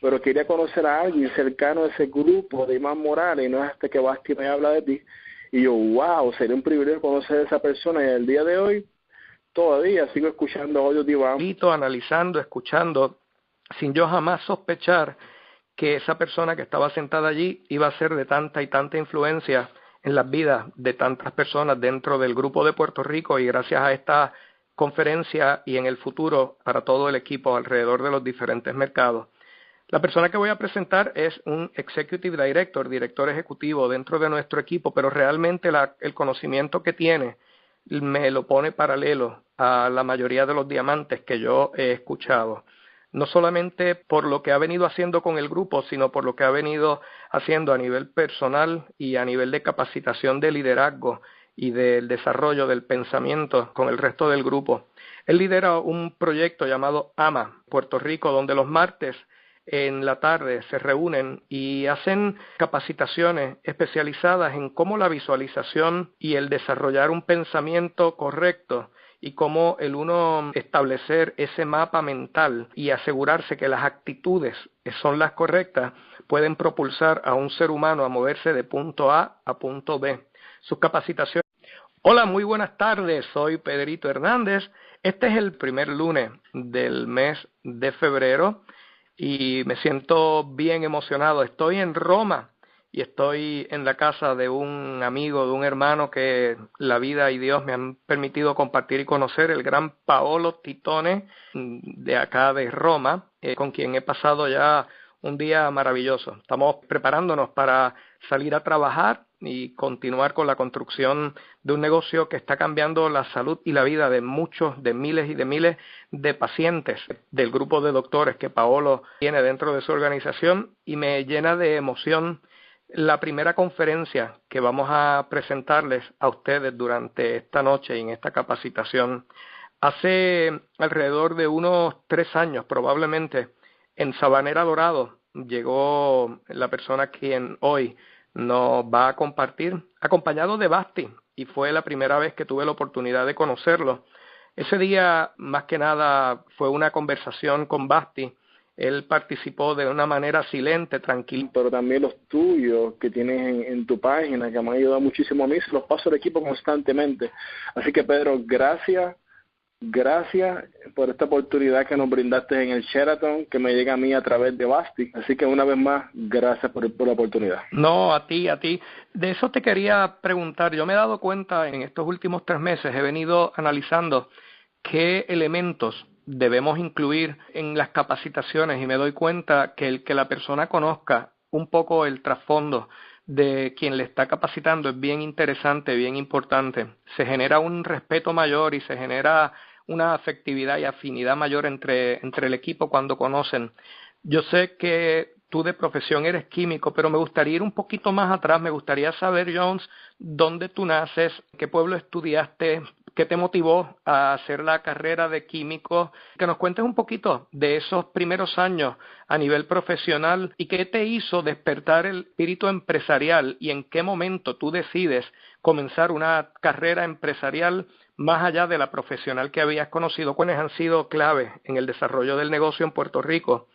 S2: pero quería conocer a alguien cercano a ese grupo de Iván Morales, y no es hasta que Basti me habla de ti, y yo, wow, sería un privilegio conocer a esa persona, y el día de hoy todavía sigo escuchando audios de Iván.
S1: Analizando, escuchando, sin yo jamás sospechar que esa persona que estaba sentada allí iba a ser de tanta y tanta influencia en las vidas de tantas personas dentro del grupo de Puerto Rico, y gracias a esta conferencia y en el futuro para todo el equipo alrededor de los diferentes mercados. La persona que voy a presentar es un Executive Director, director ejecutivo dentro de nuestro equipo, pero realmente el conocimiento que tiene me lo pone paralelo a la mayoría de los diamantes que yo he escuchado. No solamente por lo que ha venido haciendo con el grupo, sino por lo que ha venido haciendo a nivel personal y a nivel de capacitación de liderazgo y del desarrollo del pensamiento con el resto del grupo. Él lidera un proyecto llamado AMA, Puerto Rico, donde los martes en la tarde se reúnen y hacen capacitaciones especializadas en cómo la visualización y el desarrollar un pensamiento correcto y cómo el uno establecer ese mapa mental y asegurarse que las actitudes son las correctas pueden propulsar a un ser humano a moverse de punto A a punto B. Sus capacitaciones. Hola, muy buenas tardes, soy Pedrito Hernández. Este es el primer lunes del mes de febrero y me siento bien emocionado. Estoy en Roma y estoy en la casa de un amigo, de un hermano que la vida y Dios me han permitido compartir y conocer, el gran Paolo Titone de acá de Roma, con quien he pasado ya un día maravilloso. Estamos preparándonos para salir a trabajar y continuar con la construcción de un negocio que está cambiando la salud y la vida de muchos, de miles y de miles de pacientes del grupo de doctores que Paolo tiene dentro de su organización, y me llena de emoción la primera conferencia que vamos a presentarles a ustedes durante esta noche y en esta capacitación. Hace alrededor de unos 3 años probablemente, en Sabanera Dorado, llegó la persona quien hoy nos va a compartir, acompañado de Basti, y fue la primera vez que tuve la oportunidad de conocerlo. Ese día, más que nada, fue una conversación con Basti. Él participó de una manera silente, tranquila.
S2: Pero también los tuyos que tienes en tu página, que me han ayudado muchísimo a mí, se los paso al equipo constantemente. Así que, Pedro, gracias por esta oportunidad que nos brindaste en el Sheraton, que me llega a mí a través de Basti. Así que una vez más, gracias por la oportunidad.
S1: No, a ti. De eso te quería preguntar. Yo me he dado cuenta en estos últimos 3 meses, he venido analizando qué elementos debemos incluir en las capacitaciones, y me doy cuenta que el que la persona conozca un poco el trasfondo de quien le está capacitando es bien interesante, bien importante. Se genera un respeto mayor y se genera una afectividad y afinidad mayor entre el equipo cuando conocen. Yo sé que tú de profesión eres químico, pero me gustaría ir un poquito más atrás. Me gustaría saber, Jones, dónde tú naces, qué pueblo estudiaste, qué te motivó a hacer la carrera de químico, que nos cuentes un poquito de esos primeros años a nivel profesional y qué te hizo despertar el espíritu empresarial y en qué momento tú decides comenzar una carrera empresarial más allá de la profesional que habías conocido. ¿Cuáles han sido claves en el desarrollo del negocio en Puerto Rico?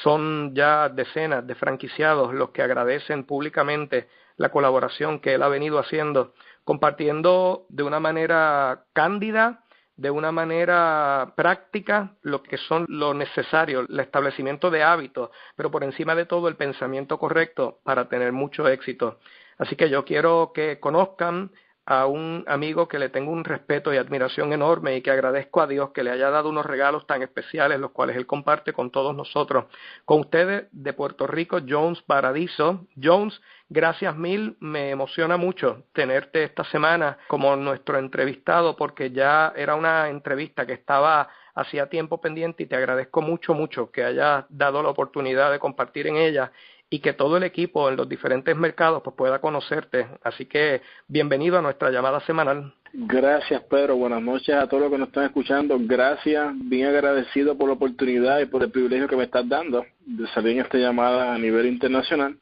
S1: Son ya decenas de franquiciados los que agradecen públicamente la colaboración que él ha venido haciendo, compartiendo de una manera cándida, de una manera práctica, lo que son lo necesario, el establecimiento de hábitos, pero por encima de todo el pensamiento correcto para tener mucho éxito. Así que yo quiero que conozcan a un amigo que le tengo un respeto y admiración enorme y que agradezco a Dios que le haya dado unos regalos tan especiales, los cuales Él comparte con todos nosotros. Con ustedes de Puerto Rico, Jones Paradiso. Jones, gracias mil, me emociona mucho tenerte esta semana como nuestro entrevistado, porque ya era una entrevista que estaba hacía tiempo pendiente y te agradezco mucho que hayas dado la oportunidad de compartir en ella y que todo el equipo en los diferentes mercados pues pueda conocerte. Así que bienvenido a nuestra llamada semanal.
S2: Gracias, Pedro. Buenas noches a todos los que nos están escuchando. Gracias, bien agradecido por la oportunidad y por el privilegio que me estás dando de salir en esta llamada a nivel internacional.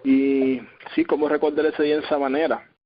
S2: Y sí, cómo recordar ese día de esa manera.